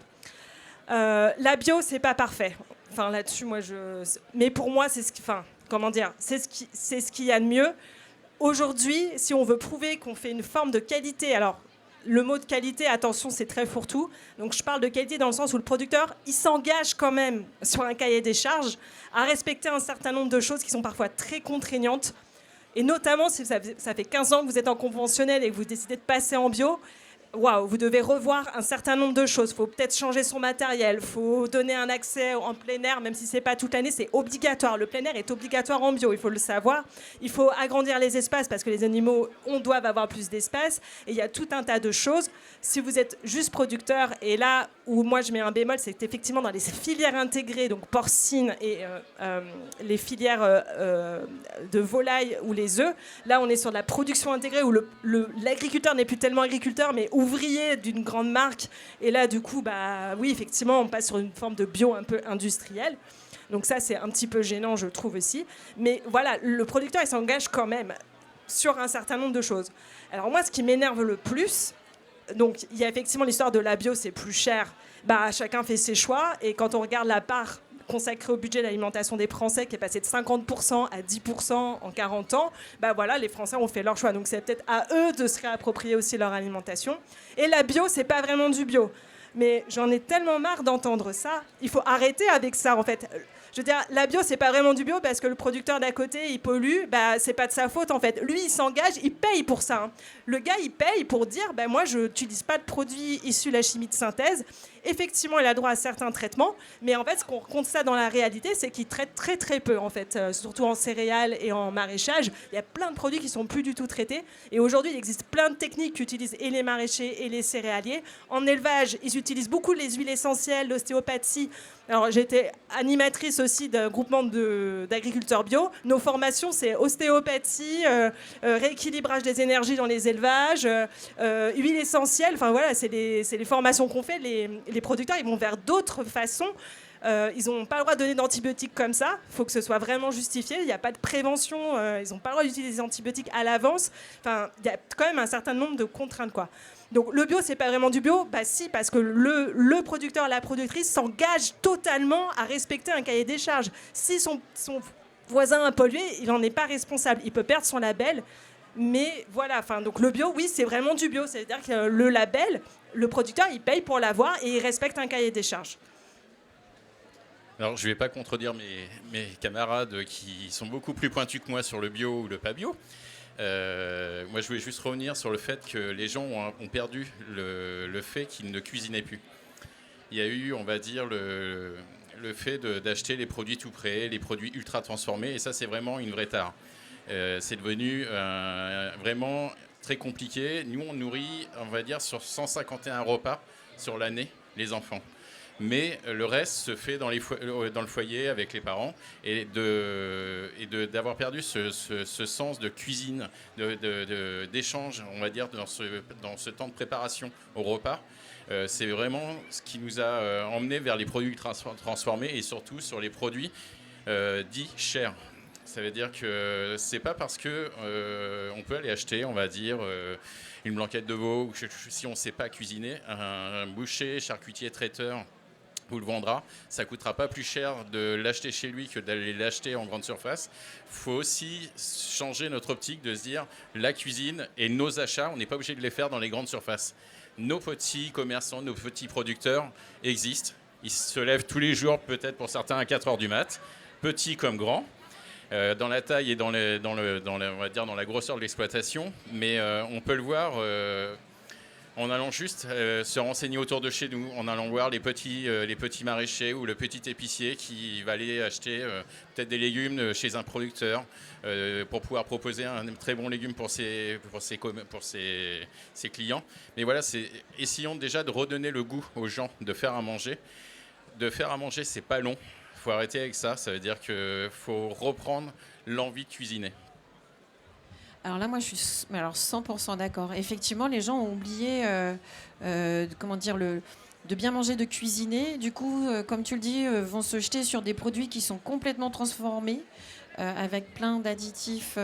La bio, c'est pas parfait. Enfin, là-dessus, mais pour moi, c'est ce qu'il y a de mieux. Aujourd'hui, si on veut prouver qu'on fait une forme de qualité, alors le mot de qualité, attention, c'est très fourre-tout. Donc je parle de qualité dans le sens où le producteur, il s'engage quand même sur un cahier des charges à respecter un certain nombre de choses qui sont parfois très contraignantes. Et notamment, si ça fait 15 ans que vous êtes en conventionnel et que vous décidez de passer en bio, vous devez revoir un certain nombre de choses. Il faut peut-être changer son matériel, il faut donner un accès en plein air, même si ce n'est pas toute l'année, c'est obligatoire. Le plein air est obligatoire en bio, il faut le savoir. Il faut agrandir les espaces parce que les animaux doivent avoir plus d'espace. Et il y a tout un tas de choses. Si vous êtes juste producteur, et là où moi je mets un bémol, c'est effectivement dans les filières intégrées, donc porcines et les filières de volailles ou les œufs, là on est sur de la production intégrée où l'agriculteur n'est plus tellement agriculteur, mais ouvrier d'une grande marque. Et là, du coup, oui, effectivement, on passe sur une forme de bio un peu industriel. Donc ça, c'est un petit peu gênant, je trouve aussi. Mais voilà, le producteur, il s'engage quand même sur un certain nombre de choses. Alors moi, ce qui m'énerve le plus, donc il y a effectivement l'histoire de la bio, c'est plus cher. Chacun fait ses choix. Et quand on regarde la part consacré au budget d'alimentation des Français qui est passé de 50% à 10% en 40 ans, les Français ont fait leur choix. Donc c'est peut-être à eux de se réapproprier aussi leur alimentation. Et la bio, c'est pas vraiment du bio. Mais j'en ai tellement marre d'entendre ça. Il faut arrêter avec ça, en fait. Je veux dire, la bio, c'est pas vraiment du bio parce que le producteur d'à côté, il pollue, bah, c'est pas de sa faute en fait. Lui, il s'engage, il paye pour ça. Hein. Le gars, il paye pour dire, bah, moi, je n'utilise pas de produits issus de la chimie de synthèse. Effectivement, il a droit à certains traitements, mais en fait, ce qu'on constate dans la réalité, c'est qu'il traite très très peu en fait, surtout en céréales et en maraîchage. Il y a plein de produits qui sont plus du tout traités. Et aujourd'hui, il existe plein de techniques qu'utilisent et les maraîchers et les céréaliers. En élevage, ils utilisent beaucoup les huiles essentielles, l'ostéopathie. Alors, j'étais animatrice aussi d'un groupement d'agriculteurs bio. Nos formations, c'est ostéopathie, rééquilibrage des énergies dans les élevages, huile essentielle. Enfin, voilà, c'est les formations qu'on fait. Les producteurs, ils vont vers d'autres façons. Ils n'ont pas le droit de donner d'antibiotiques comme ça. Il faut que ce soit vraiment justifié. Il n'y a pas de prévention. Ils n'ont pas le droit d'utiliser des antibiotiques à l'avance. Enfin, il y a quand même un certain nombre de contraintes, quoi. Donc le bio, c'est pas vraiment du bio. Bah si, parce que le producteur, la productrice s'engage totalement à respecter un cahier des charges. Si son voisin a pollué, il n'en est pas responsable. Il peut perdre son label. Mais voilà, enfin, donc le bio, oui, c'est vraiment du bio. C'est-à-dire que le label, le producteur, il paye pour l'avoir et il respecte un cahier des charges. Alors, je ne vais pas contredire mes camarades qui sont beaucoup plus pointus que moi sur le bio ou le pas bio. Moi, je voulais juste revenir sur le fait que les gens ont perdu le fait qu'ils ne cuisinaient plus. Il y a eu, on va dire, le fait d'acheter les produits tout prêts, les produits ultra transformés, et ça, c'est vraiment une vraie tare. C'est devenu vraiment très compliqué. Nous, on nourrit, on va dire, sur 151 repas sur l'année, les enfants. Mais le reste se fait dans le foyer avec les parents, et d'avoir perdu ce sens de cuisine, d'échange, on va dire, dans ce temps de préparation au repas. C'est vraiment ce qui nous a emmenés vers les produits transformés et surtout sur les produits dits chers. Ça veut dire que c'est pas parce que on peut aller acheter, on va dire, une blanquette de veau, ou si on ne sait pas cuisiner, un boucher, charcutier, traiteur vous le vendra. Ça ne coûtera pas plus cher de l'acheter chez lui que d'aller l'acheter en grande surface. Il faut aussi changer notre optique de se dire la cuisine et nos achats, on n'est pas obligé de les faire dans les grandes surfaces. Nos petits commerçants, nos petits producteurs existent. Ils se lèvent tous les jours, peut-être pour certains à 4 heures du mat', petits comme grands. Dans la taille et on va dire dans la grosseur de l'exploitation, mais on peut le voir en allant juste se renseigner autour de chez nous, en allant voir les petits maraîchers ou le petit épicier qui va aller acheter peut-être des légumes chez un producteur pour pouvoir proposer un très bon légume pour ses clients. Mais voilà, essayons déjà de redonner le goût aux gens de faire à manger. De faire à manger, c'est pas long. Il faut arrêter avec ça. Ça veut dire qu'il faut reprendre l'envie de cuisiner. Alors là, moi, je suis 100% d'accord. Effectivement, les gens ont oublié, de bien manger, de cuisiner. Du coup, comme tu le dis, vont se jeter sur des produits qui sont complètement transformés, avec plein d'additifs,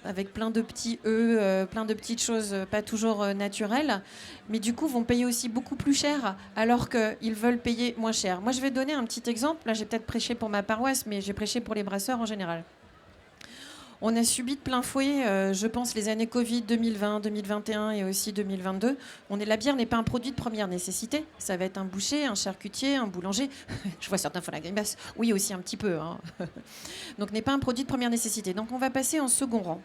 avec plein de petits œufs, plein de petites choses pas toujours naturelles. Mais du coup, vont payer aussi beaucoup plus cher, alors qu'ils veulent payer moins cher. Moi, je vais donner un petit exemple. Là, j'ai peut-être prêché pour ma paroisse, mais j'ai prêché pour les brasseurs en général. On a subi de plein fouet, je pense, les années Covid 2020, 2021 et aussi 2022. La bière n'est pas un produit de première nécessité. Ça va être un boucher, un charcutier, un boulanger. Je vois certains font la grimace. Oui, aussi un petit peu. Hein. Donc, n'est pas un produit de première nécessité. Donc, on va passer en second rang.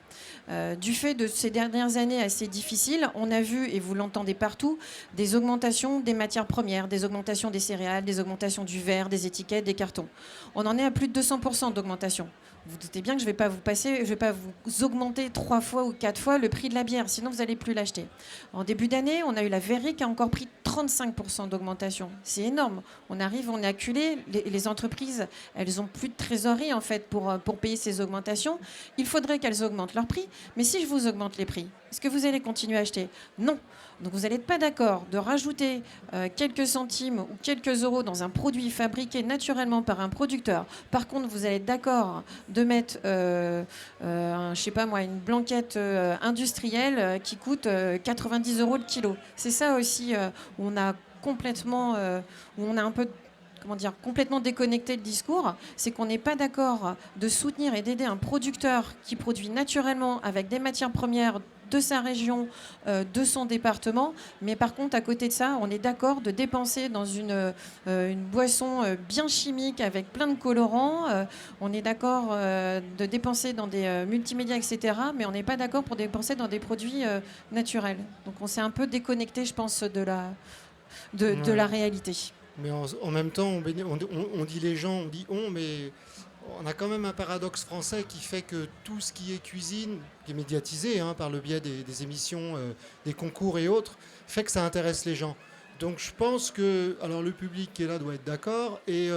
Du fait de ces dernières années assez difficiles, on a vu, et vous l'entendez partout, des augmentations des matières premières, des augmentations des céréales, des augmentations du verre, des étiquettes, des cartons. On en est à plus de 200% d'augmentation. Vous doutez bien que je ne vais pas vous augmenter 3 fois ou 4 fois le prix de la bière, sinon vous n'allez plus l'acheter. En début d'année, on a eu la Verrier qui a encore pris 35% d'augmentation. C'est énorme. On est acculé. Les entreprises, elles n'ont plus de trésorerie en fait pour payer ces augmentations. Il faudrait qu'elles augmentent leur prix. Mais si je vous augmente les prix, est-ce que vous allez continuer à acheter ? Non. Donc vous n'êtes pas d'accord de rajouter quelques centimes ou quelques euros dans un produit fabriqué naturellement par un producteur. Par contre, vous allez être d'accord de mettre, une blanquette industrielle qui coûte 90 euros le kilo. C'est ça aussi où on a complètement, complètement déconnecté le discours, c'est qu'on n'est pas d'accord de soutenir et d'aider un producteur qui produit naturellement avec des matières premières de sa région, de son département. Mais par contre, à côté de ça, on est d'accord de dépenser dans une boisson bien chimique avec plein de colorants. On est d'accord de dépenser dans des multimédias, etc. Mais on n'est pas d'accord pour dépenser dans des produits naturels. Donc on s'est un peu déconnecté, je pense, de la réalité. Mais en même temps, on dit les gens, on dit on, mais on a quand même un paradoxe français qui fait que tout ce qui est cuisine, qui est médiatisé par le biais des émissions, des concours et autres, fait que ça intéresse les gens. Donc je pense que alors le public qui est là doit être d'accord et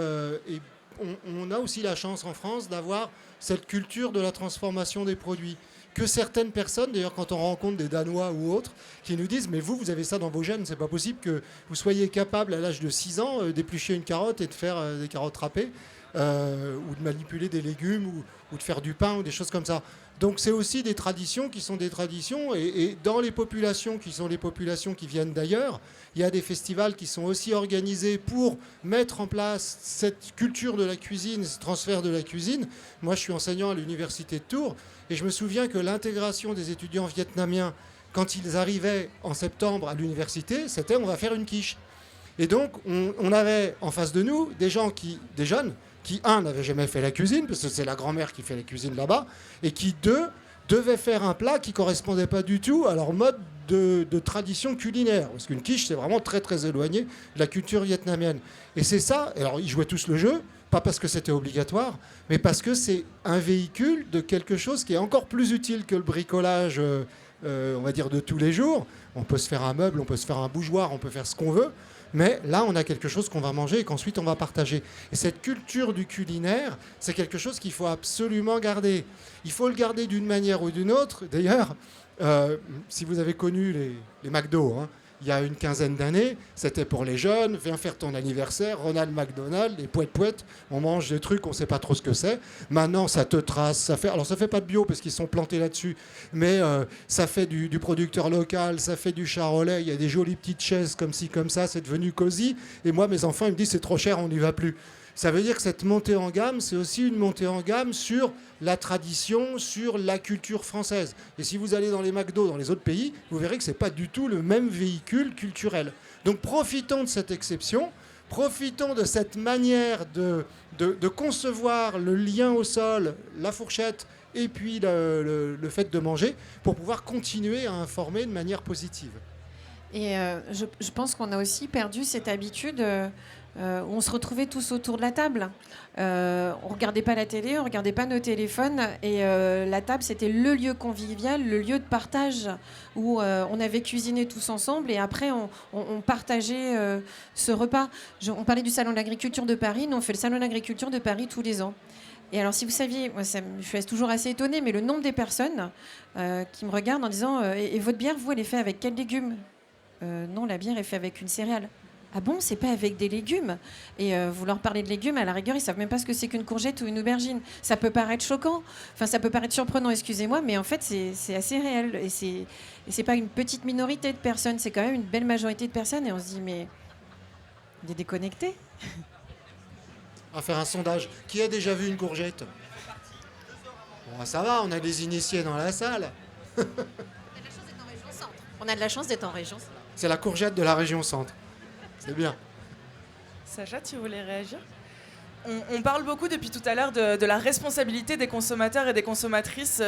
on a aussi la chance en France d'avoir cette culture de la transformation des produits. Que certaines personnes, d'ailleurs quand on rencontre des Danois ou autres, qui nous disent « mais vous avez ça dans vos gènes, c'est pas possible que vous soyez capable à l'âge de 6 ans d'éplucher une carotte et de faire des carottes râpées ou de manipuler des légumes ou de faire du pain ou des choses comme ça ». Donc c'est aussi des traditions qui sont des traditions et dans les populations qui sont les populations qui viennent d'ailleurs, il y a des festivals qui sont aussi organisés pour mettre en place cette culture de la cuisine, ce transfert de la cuisine. Moi je suis enseignant à l'université de Tours et je me souviens que l'intégration des étudiants vietnamiens quand ils arrivaient en septembre à l'université, c'était on va faire une quiche. Et donc on avait en face de nous des jeunes qui, n'avaient jamais fait la cuisine, parce que c'est la grand-mère qui fait la cuisine là-bas, et qui, devaient faire un plat qui ne correspondait pas du tout à leur mode de tradition culinaire. Parce qu'une quiche, c'est vraiment très, très éloigné de la culture vietnamienne. Et c'est ça, alors ils jouaient tous le jeu, pas parce que c'était obligatoire, mais parce que c'est un véhicule de quelque chose qui est encore plus utile que le bricolage, on va dire, de tous les jours. On peut se faire un meuble, on peut se faire un bougeoir, on peut faire ce qu'on veut, mais là, on a quelque chose qu'on va manger et qu'ensuite on va partager. Et cette culture du culinaire, c'est quelque chose qu'il faut absolument garder. Il faut le garder d'une manière ou d'une autre. D'ailleurs, si vous avez connu les McDo, il y a une quinzaine d'années, c'était pour les jeunes, viens faire ton anniversaire, Ronald McDonald, les pouettes, on mange des trucs, on ne sait pas trop ce que c'est. Maintenant, ça te trace, alors ça ne fait pas de bio parce qu'ils sont plantés là-dessus, mais ça fait du producteur local, ça fait du charolais, il y a des jolies petites chaises comme ci, comme ça, c'est devenu cosy. Et moi, mes enfants, ils me disent c'est trop cher, on n'y va plus. Ça veut dire que cette montée en gamme, c'est aussi une montée en gamme sur la tradition, sur la culture française. Et si vous allez dans les McDo, dans les autres pays, vous verrez que ce n'est pas du tout le même véhicule culturel. Donc profitons de cette exception, profitons de cette manière de concevoir le lien au sol, la fourchette, et puis le fait de manger, pour pouvoir continuer à informer de manière positive. Et je pense qu'on a aussi perdu cette habitude... où on se retrouvait tous autour de la table. On ne regardait pas la télé, on ne regardait pas nos téléphones. Et la table, c'était le lieu convivial, le lieu de partage où on avait cuisiné tous ensemble. Et après, on partageait ce repas. On parlait du Salon de l'Agriculture de Paris. Nous, on fait le Salon de l'Agriculture de Paris tous les ans. Et alors, si vous saviez, moi, je suis toujours assez étonnée, mais le nombre des personnes qui me regardent en disant et votre bière, vous, elle est faite avec quels légumes ? Non, la bière est faite avec une céréale. Ah bon, c'est pas avec des légumes ? Et vous leur parlez de légumes, à la rigueur, ils savent même pas ce que c'est qu'une courgette ou une aubergine. Ça peut paraître choquant, enfin ça peut paraître surprenant, excusez-moi, mais en fait c'est assez réel. Et c'est pas une petite minorité de personnes, c'est quand même une belle majorité de personnes. Et on se dit, mais on est déconnectés. On va faire un sondage. Qui a déjà vu une courgette ? Bon, ça va, on a des initiés dans la salle. On a de la chance d'être en région. C'est la courgette de la région centre. C'est bien. Sacha, tu voulais réagir ? On parle beaucoup depuis tout à l'heure de la responsabilité des consommateurs et des consommatrices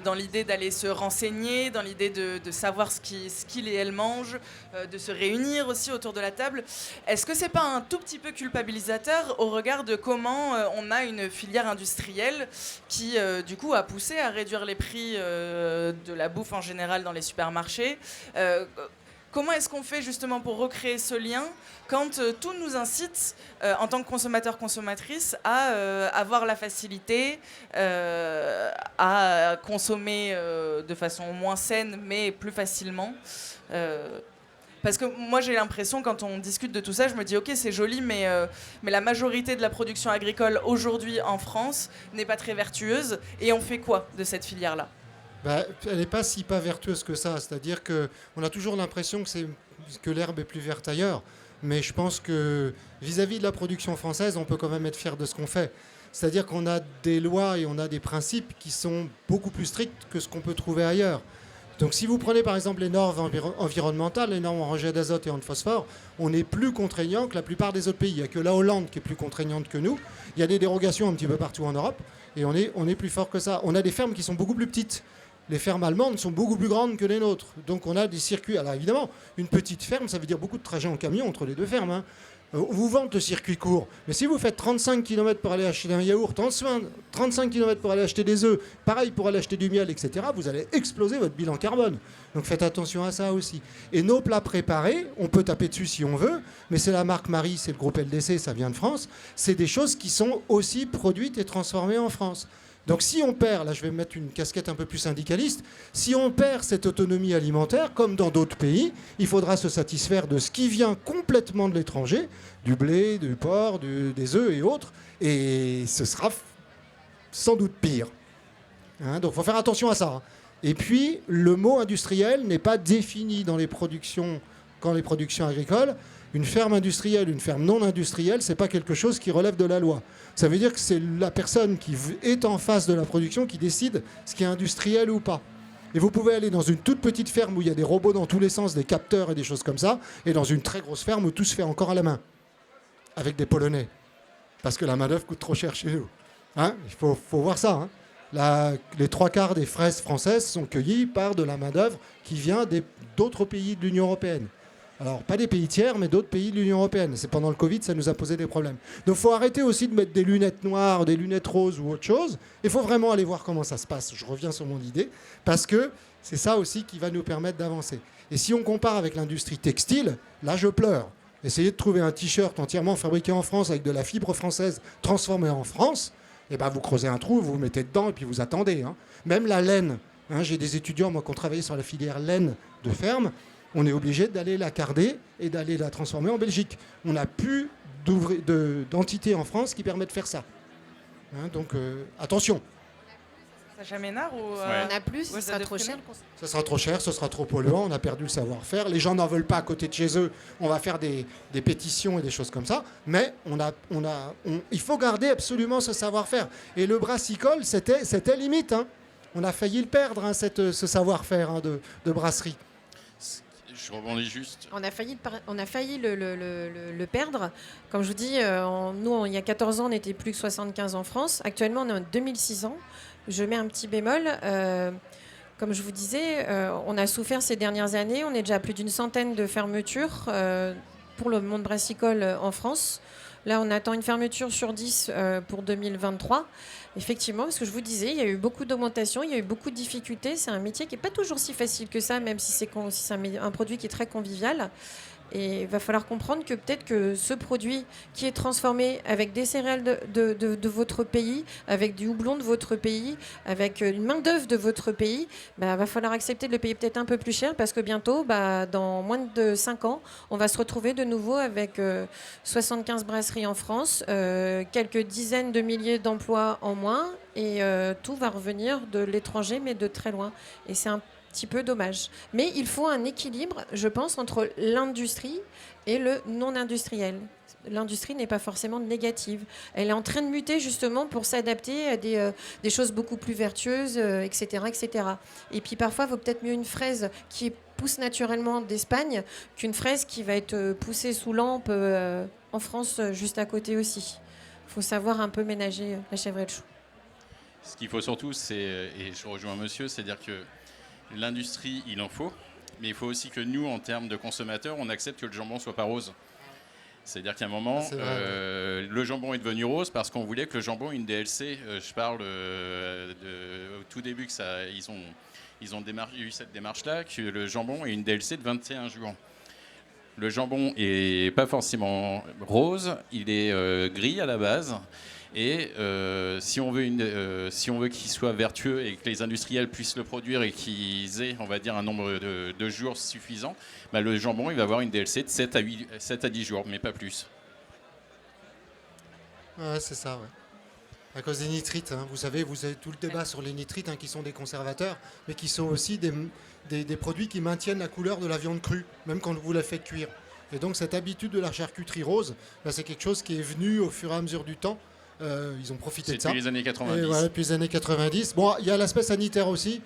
dans l'idée d'aller se renseigner, dans l'idée de savoir ce qu'ils et elles mangent, de se réunir aussi autour de la table. Est-ce que c'est pas un tout petit peu culpabilisateur au regard de comment on a une filière industrielle qui, du coup, a poussé à réduire les prix de la bouffe en général dans les supermarchés ? Comment est-ce qu'on fait justement pour recréer ce lien quand tout nous incite, en tant que consommateurs, consommatrices, à avoir la facilité, à consommer de façon moins saine, mais plus facilement parce que moi j'ai l'impression, quand on discute de tout ça, je me dis ok, c'est joli, mais la majorité de la production agricole aujourd'hui en France n'est pas très vertueuse. Et on fait quoi de cette filière-là ? Elle n'est pas si pas vertueuse que ça. C'est-à-dire qu'on a toujours l'impression que l'herbe est plus verte ailleurs. Mais je pense que vis-à-vis de la production française, on peut quand même être fier de ce qu'on fait. C'est-à-dire qu'on a des lois et on a des principes qui sont beaucoup plus stricts que ce qu'on peut trouver ailleurs. Donc si vous prenez par exemple les normes environnementales, les normes en rejet d'azote et en phosphore, on est plus contraignant que la plupart des autres pays. Il n'y a que la Hollande qui est plus contraignante que nous. Il y a des dérogations un petit peu partout en Europe et on est plus fort que ça. On a des fermes qui sont beaucoup plus petites. Les fermes allemandes sont beaucoup plus grandes que les nôtres. Donc on a des circuits. Alors évidemment, une petite ferme, ça veut dire beaucoup de trajets en camion entre les deux fermes, hein. On vous vante le circuit court. Mais si vous faites 35 km pour aller acheter un yaourt, 35 km pour aller acheter des œufs, pareil pour aller acheter du miel, etc., vous allez exploser votre bilan carbone. Donc faites attention à ça aussi. Et nos plats préparés, on peut taper dessus si on veut, mais c'est la marque Marie, c'est le groupe LDC, ça vient de France. C'est des choses qui sont aussi produites et transformées en France. Donc si on perd, là je vais mettre une casquette un peu plus syndicaliste, si on perd cette autonomie alimentaire, comme dans d'autres pays, il faudra se satisfaire de ce qui vient complètement de l'étranger, du blé, du porc, des œufs et autres, et ce sera sans doute pire. Hein, donc il faut faire attention à ça. Hein. Et puis, le mot industriel n'est pas défini dans les productions, quand les productions agricoles. Une ferme industrielle, une ferme non industrielle, ce n'est pas quelque chose qui relève de la loi. Ça veut dire que c'est la personne qui est en face de la production qui décide ce qui est industriel ou pas. Et vous pouvez aller dans une toute petite ferme où il y a des robots dans tous les sens, des capteurs et des choses comme ça, et dans une très grosse ferme où tout se fait encore à la main, avec des Polonais. Parce que la main-d'œuvre coûte trop cher chez nous. Hein, il faut voir ça. Hein. Les 3/4 des fraises françaises sont cueillies par de la main-d'œuvre qui vient d'autres pays de l'Union européenne. Alors, pas des pays tiers, mais d'autres pays de l'Union européenne. C'est pendant le Covid, ça nous a posé des problèmes. Donc, il faut arrêter aussi de mettre des lunettes noires, des lunettes roses ou autre chose. Il faut vraiment aller voir comment ça se passe. Je reviens sur mon idée, parce que c'est ça aussi qui va nous permettre d'avancer. Et si on compare avec l'industrie textile, là, je pleure. Essayez de trouver un t-shirt entièrement fabriqué en France avec de la fibre française transformée en France, et ben vous creusez un trou, vous vous mettez dedans et puis vous attendez. Hein. Même la laine. Hein, j'ai des étudiants, moi, qui ont travaillé sur la filière laine de ferme. On est obligé d'aller la carder et d'aller la transformer en Belgique. On n'a plus d'entité en France qui permet de faire ça. Hein, donc, attention. Ça Chaménard ou On a plus, ouais, ça sera trop cher. Ça sera trop cher, ce sera trop polluant, on a perdu le savoir-faire. Les gens n'en veulent pas à côté de chez eux. On va faire des pétitions et des choses comme ça. Mais il faut garder absolument ce savoir-faire. Et le brassicole, c'était limite. Hein. On a failli le perdre, hein, ce savoir-faire hein, de brasserie. Je rebondis juste. On a failli le perdre. Comme je vous dis, nous, il y a 14 ans, on n'était plus que 75 en France. Actuellement, on est en 2600. Je mets un petit bémol. Comme je vous disais, on a souffert ces dernières années. On est déjà à plus d'une centaine de fermetures pour le monde brassicole en France. Là, on attend une fermeture sur 10 pour 2023. Effectivement, parce que je vous disais, il y a eu beaucoup d'augmentation, il y a eu beaucoup de difficultés. C'est un métier qui n'est pas toujours si facile que ça, même si c'est un produit qui est très convivial. Et il va falloir comprendre que peut-être que ce produit qui est transformé avec des céréales de votre pays, avec du houblon de votre pays, avec une main-d'œuvre de votre pays, va falloir accepter de le payer peut-être un peu plus cher parce que bientôt, dans moins de 5 ans, on va se retrouver de nouveau avec 75 brasseries en France, quelques dizaines de milliers d'emplois en moins et tout va revenir de l'étranger mais de très loin. Et c'est un petit peu dommage. Mais il faut un équilibre, je pense, entre l'industrie et le non-industriel. L'industrie n'est pas forcément négative. Elle est en train de muter justement pour s'adapter à des choses beaucoup plus vertueuses, etc., etc. Et puis parfois, il vaut peut-être mieux une fraise qui pousse naturellement d'Espagne qu'une fraise qui va être poussée sous lampe en France, juste à côté aussi. Il faut savoir un peu ménager la chèvre et le chou. Ce qu'il faut surtout, et je rejoins monsieur, c'est-à-dire que l'industrie, il en faut, mais il faut aussi que nous, en termes de consommateurs, on accepte que le jambon soit pas rose. C'est-à-dire qu'à un moment, le jambon est devenu rose parce qu'on voulait que le jambon ait une DLC. Je parle au tout début que ils ont eu cette démarche-là, que le jambon ait une DLC de 21 jours. Le jambon est pas forcément rose, il est gris à la base. Et si on veut qu'il soit vertueux et que les industriels puissent le produire et qu'ils aient, on va dire, un nombre de jours suffisant, le jambon, il va avoir une DLC de 7 à 10 jours, mais pas plus. Ouais, c'est ça, ouais. À cause des nitrites, hein. Vous avez tout le débat sur les nitrites qui sont des conservateurs, mais qui sont aussi des produits qui maintiennent la couleur de la viande crue, même quand vous la faites cuire. Et donc cette habitude de la charcuterie rose, c'est quelque chose qui est venu au fur et à mesure du temps. Ils ont profité de ça. Depuis les années 90. Et voilà, depuis les années 90. Bon, il y a l'aspect sanitaire aussi.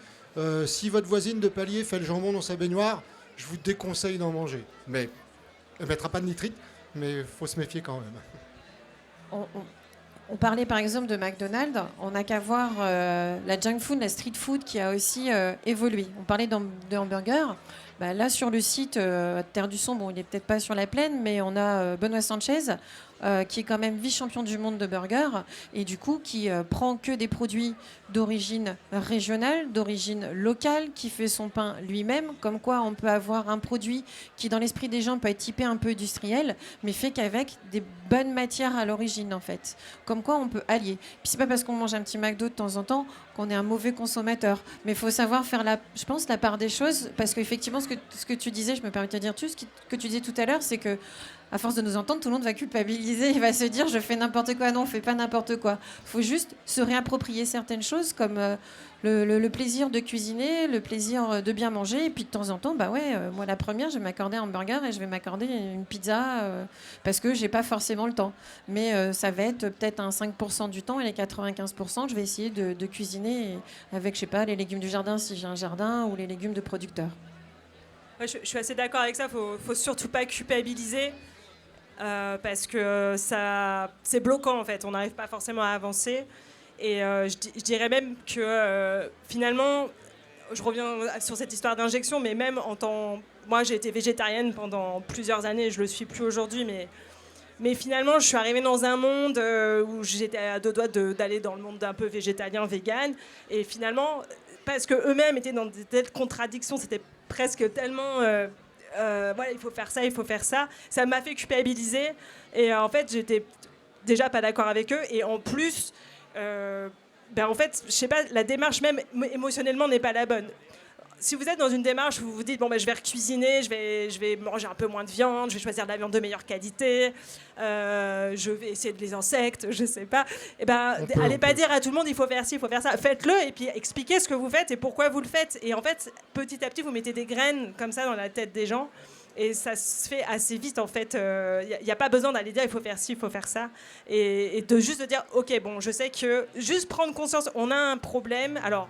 Si votre voisine de palier fait le jambon dans sa baignoire, je vous déconseille d'en manger. Mais elle ne mettra pas de nitrite, mais il faut se méfier quand même. On parlait par exemple de McDonald's, on n'a qu'à voir la junk food, la street food qui a aussi évolué. On parlait de hamburgers. Bah, là, sur le site Terre du Son, bon, il n'est peut-être pas sur la plaine, mais on a Benoît Sanchez, qui est quand même vice-champion du monde de burger, et du coup, qui prend que des produits d'origine régionale, d'origine locale, qui fait son pain lui-même. Comme quoi, on peut avoir un produit qui, dans l'esprit des gens, peut être typé un peu industriel, mais fait qu'avec des bonnes matières à l'origine, en fait. Comme quoi, on peut allier. Puis c'est pas parce qu'on mange un petit McDo de temps en temps qu'on est un mauvais consommateur. Mais il faut savoir faire, je pense, la part des choses, parce qu'effectivement, ce que tu disais, je me permets de te dire, ce que tu disais tout à l'heure, c'est que à force de nous entendre, tout le monde va culpabiliser, il va se dire je fais n'importe quoi. Non, on fait pas n'importe quoi. Il faut juste se réapproprier certaines choses comme le plaisir de cuisiner, le plaisir de bien manger. Et puis de temps en temps, bah ouais, moi la première, je vais m'accorder un hamburger et je vais m'accorder une pizza parce que j'ai pas forcément le temps. Mais ça va être peut-être un 5% du temps et les 95%, je vais essayer de cuisiner avec, je sais pas, les légumes du jardin si j'ai un jardin ou les légumes de producteur. Ouais, je suis assez d'accord avec ça. Faut surtout pas culpabiliser. Parce que c'est bloquant en fait, on n'arrive pas forcément à avancer et je dirais même que finalement, je reviens sur cette histoire d'injection, mais même moi j'ai été végétarienne pendant plusieurs années, je le suis plus aujourd'hui, mais finalement je suis arrivée dans un monde où j'étais à deux doigts d'aller dans le monde d'un peu végétalien, vegan, et finalement parce que eux-mêmes étaient dans des telles contradictions, c'était presque tellement voilà, il faut faire ça, il faut faire ça. Ça m'a fait culpabiliser. Et en fait, j'étais déjà pas d'accord avec eux. Et en plus, en fait, je sais pas, la démarche même émotionnellement n'est pas la bonne. Si vous êtes dans une démarche où vous vous dites bon je vais recuisiner, je vais manger un peu moins de viande, je vais choisir de la viande de meilleure qualité, je vais essayer de les insectes, je sais pas. Et allez pas dire à tout le monde il faut faire ci, il faut faire ça. Faites-le et puis expliquez ce que vous faites et pourquoi vous le faites. Et en fait, petit à petit, vous mettez des graines comme ça dans la tête des gens. Et ça se fait assez vite en fait. Il n'y a pas besoin d'aller dire il faut faire ci, il faut faire ça. Et de juste de dire ok, bon, je sais que juste prendre conscience, on a un problème. Alors,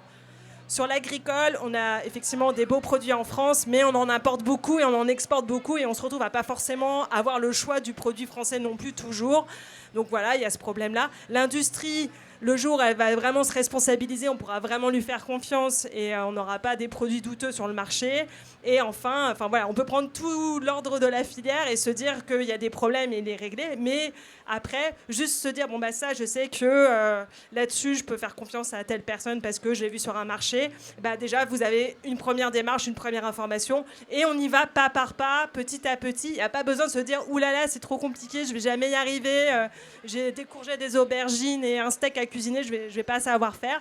sur l'agricole, on a effectivement des beaux produits en France, mais on en importe beaucoup et on en exporte beaucoup et on se retrouve à pas forcément avoir le choix du produit français non plus toujours. Donc voilà, il y a ce problème-là. L'industrie, le jour où elle va vraiment se responsabiliser, on pourra vraiment lui faire confiance et on n'aura pas des produits douteux sur le marché. Et enfin voilà, on peut prendre tout l'ordre de la filière et se dire qu'il y a des problèmes et les régler, mais après, juste se dire, ça, je sais que là-dessus, je peux faire confiance à telle personne parce que je l'ai vu sur un marché. Déjà, vous avez une première démarche, une première information, et on y va pas par pas, petit à petit. Il n'y a pas besoin de se dire, oulala, c'est trop compliqué, je vais jamais y arriver, j'ai des courgettes, des aubergines et un steak à cuisiner, je vais pas savoir faire.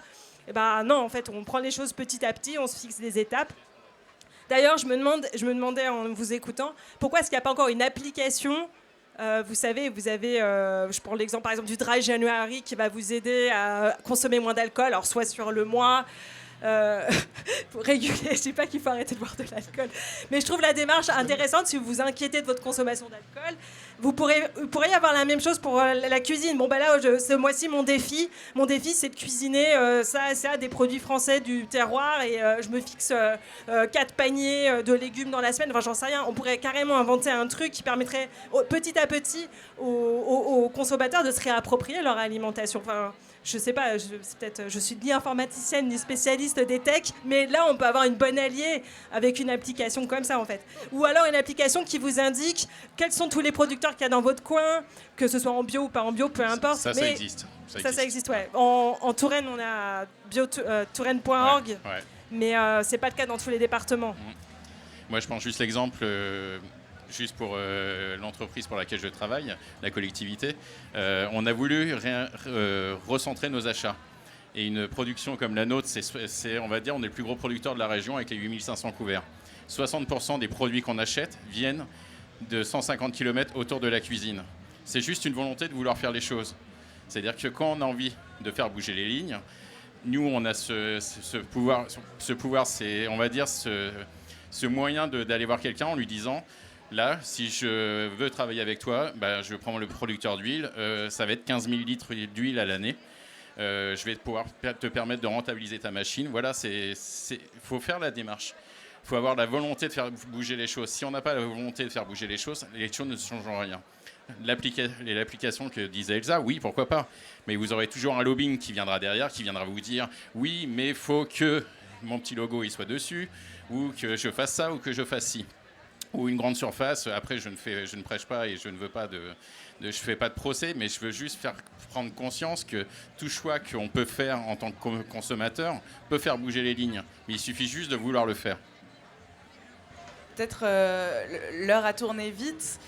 Non, en fait, on prend les choses petit à petit, on se fixe des étapes. D'ailleurs, je me demandais en vous écoutant, pourquoi est-ce qu'il n'y a pas encore une application ? Vous savez, vous avez, je prends l'exemple par exemple du Dry January qui va vous aider à consommer moins d'alcool, alors soit sur le mois, pour réguler, je ne dis pas qu'il faut arrêter de boire de l'alcool, mais je trouve la démarche intéressante si vous vous inquiétez de votre consommation d'alcool. Vous pourriez avoir la même chose pour la cuisine. Ce mois-ci, mon défi, c'est de cuisiner ça, des produits français du terroir et je me fixe 4 paniers de légumes dans la semaine. Enfin, j'en sais rien. On pourrait carrément inventer un truc qui permettrait petit à petit aux consommateurs de se réapproprier leur alimentation. Enfin, je sais pas, je suis ni informaticienne ni spécialiste des techs, mais là on peut avoir une bonne alliée avec une application comme ça en fait. Ou alors une application qui vous indique quels sont tous les producteurs qu'il y a dans votre coin, que ce soit en bio ou pas en bio, peu importe. Ça existe. Ça existe, ouais. En Touraine, on a touraine.org, ouais. Mais c'est pas le cas dans tous les départements. Moi je prends juste l'exemple... juste pour l'entreprise pour laquelle je travaille, la collectivité, on a voulu recentrer nos achats. Et une production comme la nôtre, on va dire, on est le plus gros producteur de la région avec les 8500 couverts. 60% des produits qu'on achète viennent de 150 km autour de la cuisine. C'est juste une volonté de vouloir faire les choses. C'est-à-dire que quand on a envie de faire bouger les lignes, nous, on a ce pouvoir, c'est, on va dire, ce moyen d'aller voir quelqu'un en lui disant... Là, si je veux travailler avec toi, je prends le producteur d'huile. Ça va être 15 000 litres d'huile à l'année. je vais pouvoir te permettre de rentabiliser ta machine. Voilà, faut faire la démarche. Il faut avoir la volonté de faire bouger les choses. Si on n'a pas la volonté de faire bouger les choses ne changeront rien. L'application que disait Elsa, oui, pourquoi pas. Mais vous aurez toujours un lobbying qui viendra derrière, qui viendra vous dire « Oui, mais il faut que mon petit logo il soit dessus, ou que je fasse ça, ou que je fasse ci. » Ou une grande surface. Après, je ne prêche pas et je ne veux pas je fais pas de procès, mais je veux juste faire prendre conscience que tout choix qu'on peut faire en tant que consommateur peut faire bouger les lignes. Mais il suffit juste de vouloir le faire. Peut-être l'heure a tourné vite.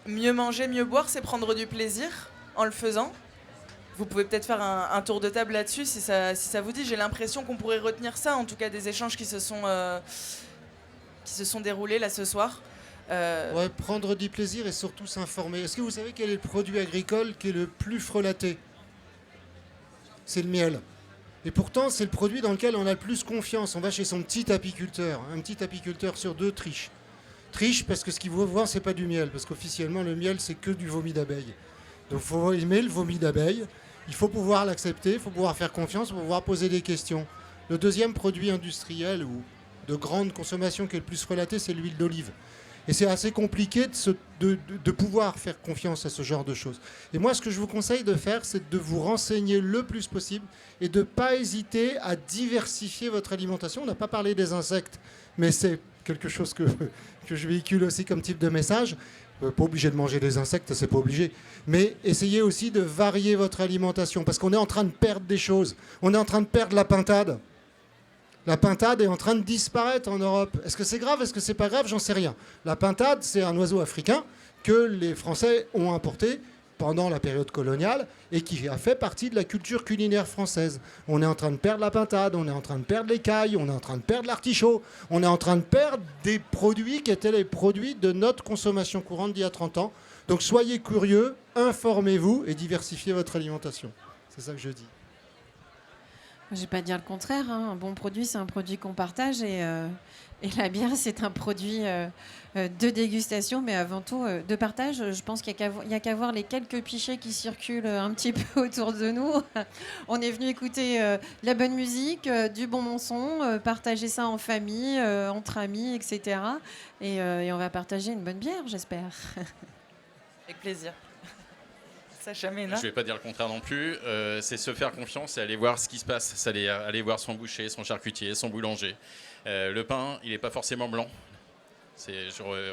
Mieux manger, mieux boire, c'est prendre du plaisir en le faisant. Vous pouvez peut-être faire un tour de table là-dessus si ça vous dit. J'ai l'impression qu'on pourrait retenir ça, en tout cas des échanges qui se sont déroulés là ce soir. Ouais, prendre du plaisir et surtout s'informer. Est-ce que vous savez quel est le produit agricole qui est le plus frelaté ? C'est le miel. Et pourtant, c'est le produit dans lequel on a le plus confiance. On va chez son petit apiculteur. Un petit apiculteur sur deux triche. Triche parce que ce qu'il veut voir, c'est pas du miel. Parce qu'officiellement, le miel, c'est que du vomi d'abeille. Donc, il faut aimer le vomi d'abeille. Il faut pouvoir l'accepter, il faut pouvoir faire confiance, il faut pouvoir poser des questions. Le deuxième produit industriel ou de grande consommation qui est le plus relaté, c'est l'huile d'olive. Et c'est assez compliqué de pouvoir faire confiance à ce genre de choses. Et moi, ce que je vous conseille de faire, c'est de vous renseigner le plus possible et de ne pas hésiter à diversifier votre alimentation. On n'a pas parlé des insectes, mais c'est quelque chose que je véhicule aussi comme type de message. Pas obligé de manger des insectes, c'est pas obligé. Mais essayez aussi de varier votre alimentation, parce qu'on est en train de perdre des choses. On est en train de perdre la pintade. La pintade est en train de disparaître en Europe. Est-ce que c'est grave ? Est-ce que c'est pas grave ? J'en sais rien. La pintade, c'est un oiseau africain que les Français ont importé pendant la période coloniale et qui a fait partie de la culture culinaire française. On est en train de perdre la pintade, on est en train de perdre l'écaille, on est en train de perdre l'artichaut, on est en train de perdre des produits qui étaient les produits de notre consommation courante d'il y a 30 ans. Donc soyez curieux, informez-vous et diversifiez votre alimentation. C'est ça que je dis. Je ne vais pas dire le contraire. Un bon produit, c'est un produit qu'on partage. Et la bière, c'est un produit de dégustation, mais avant tout de partage. Je pense qu'il n'y a qu'à voir les quelques pichets qui circulent un petit peu autour de nous. On est venu écouter de la bonne musique, du bon son, partager ça en famille, entre amis, etc. Et on va partager une bonne bière, j'espère. Avec plaisir. Sacha Ménard. Je ne vais pas dire le contraire non plus. C'est se faire confiance et aller voir ce qui se passe. C'est aller voir son boucher, son charcutier, son boulanger. Le pain, il n'est pas forcément blanc.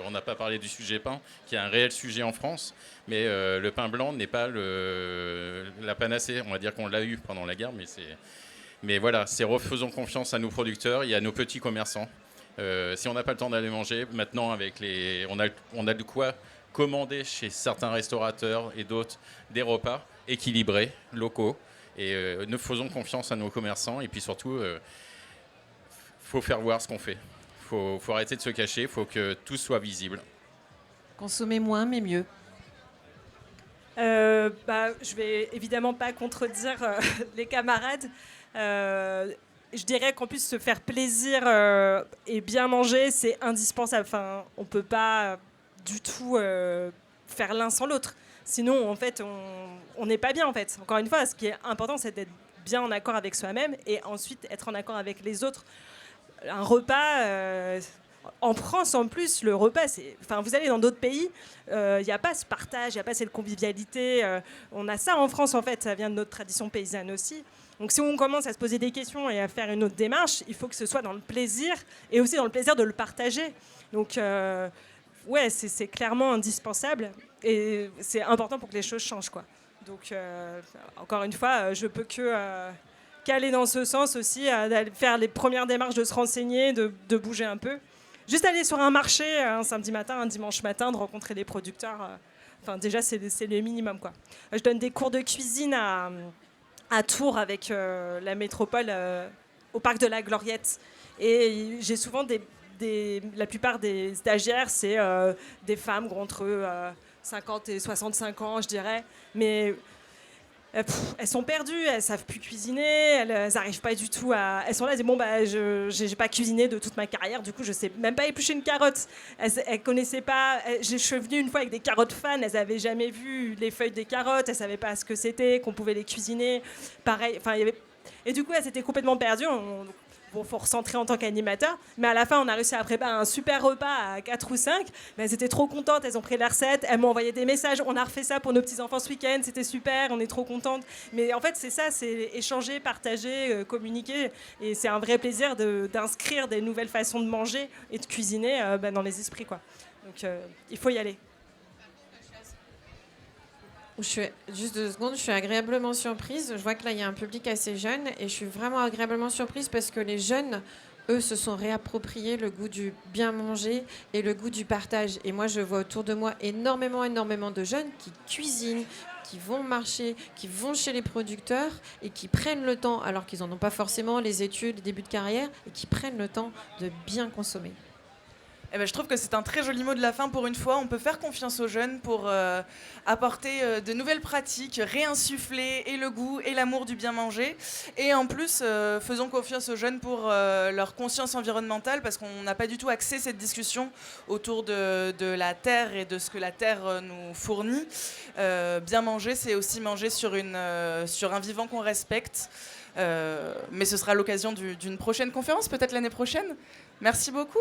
On n'a pas parlé du sujet pain, qui est un réel sujet en France. Mais le pain blanc n'est pas la panacée. On va dire qu'on l'a eu pendant la guerre. Mais voilà, faisons confiance à nos producteurs et à nos petits commerçants. Si on n'a pas le temps d'aller manger, maintenant, on a de quoi commander chez certains restaurateurs et d'autres des repas équilibrés, locaux. Et nous faisons confiance à nos commerçants. Et puis surtout, faut faire voir ce qu'on fait. Faut arrêter de se cacher. Faut que tout soit visible. Consommer moins, mais mieux. Je vais évidemment pas contredire les camarades. Je dirais qu'en plus, se faire plaisir et bien manger, c'est indispensable. Enfin, on peut pas du tout faire l'un sans l'autre. Sinon, en fait, on n'est pas bien, en fait. Encore une fois, ce qui est important, c'est d'être bien en accord avec soi-même et ensuite être en accord avec les autres. Un repas, en France, en plus, le repas, vous allez dans d'autres pays, il n'y a pas ce partage, il n'y a pas cette convivialité. On a ça en France, en fait, ça vient de notre tradition paysanne aussi. Donc si on commence à se poser des questions et à faire une autre démarche, il faut que ce soit dans le plaisir et aussi dans le plaisir de le partager. Donc ouais, c'est clairement indispensable et c'est important pour que les choses changent, quoi. Donc encore une fois, je peux qu'aller dans ce sens aussi, d'aller faire les premières démarches, de se renseigner, de bouger un peu. Juste aller sur un marché un samedi matin, un dimanche matin, de rencontrer des producteurs. Déjà, c'est le minimum, quoi. Je donne des cours de cuisine à Tours avec la métropole au parc de la Gloriette. Et j'ai souvent la plupart des stagiaires, c'est des femmes entre 50 et 65 ans, je dirais. Mais Elles sont perdues, elles savent plus cuisiner, elles arrivent pas du tout à. Elles sont là, elles disent bon bah j'ai pas cuisiné de toute ma carrière, du coup je sais même pas éplucher une carotte. Elles connaissaient pas. Je suis venue une fois avec des carottes fan, elles avaient jamais vu les feuilles des carottes, elles savaient pas ce que c'était, qu'on pouvait les cuisiner. Pareil, enfin il y avait. Et du coup elles étaient complètement perdues. Bon, faut recentrer en tant qu'animateur, mais à la fin, on a réussi à préparer un super repas à 4 ou 5. Mais elles étaient trop contentes, elles ont pris la recette, elles m'ont envoyé des messages. On a refait ça pour nos petits-enfants ce week-end, c'était super, on est trop contentes. Mais en fait, c'est ça, c'est échanger, partager, communiquer. Et c'est un vrai plaisir d'inscrire des nouvelles façons de manger et de cuisiner dans les esprits, quoi. Donc, il faut y aller. Juste 2 secondes, je suis agréablement surprise. Je vois que là, il y a un public assez jeune et je suis vraiment agréablement surprise parce que les jeunes, eux, se sont réappropriés le goût du bien manger et le goût du partage. Et moi, je vois autour de moi énormément de jeunes qui cuisinent, qui vont marcher, qui vont chez les producteurs et qui prennent le temps, alors qu'ils n'en ont pas forcément les études, les débuts de carrière, et qui prennent le temps de bien consommer. Eh ben, je trouve que c'est un très joli mot de la fin pour une fois. On peut faire confiance aux jeunes pour apporter de nouvelles pratiques, réinsuffler et le goût et l'amour du bien manger. Et en plus, faisons confiance aux jeunes pour leur conscience environnementale parce qu'on n'a pas du tout axé cette discussion autour de la terre et de ce que la terre nous fournit. Bien manger, c'est aussi manger sur un vivant qu'on respecte. Mais ce sera l'occasion d'une prochaine conférence, peut-être l'année prochaine. Merci beaucoup.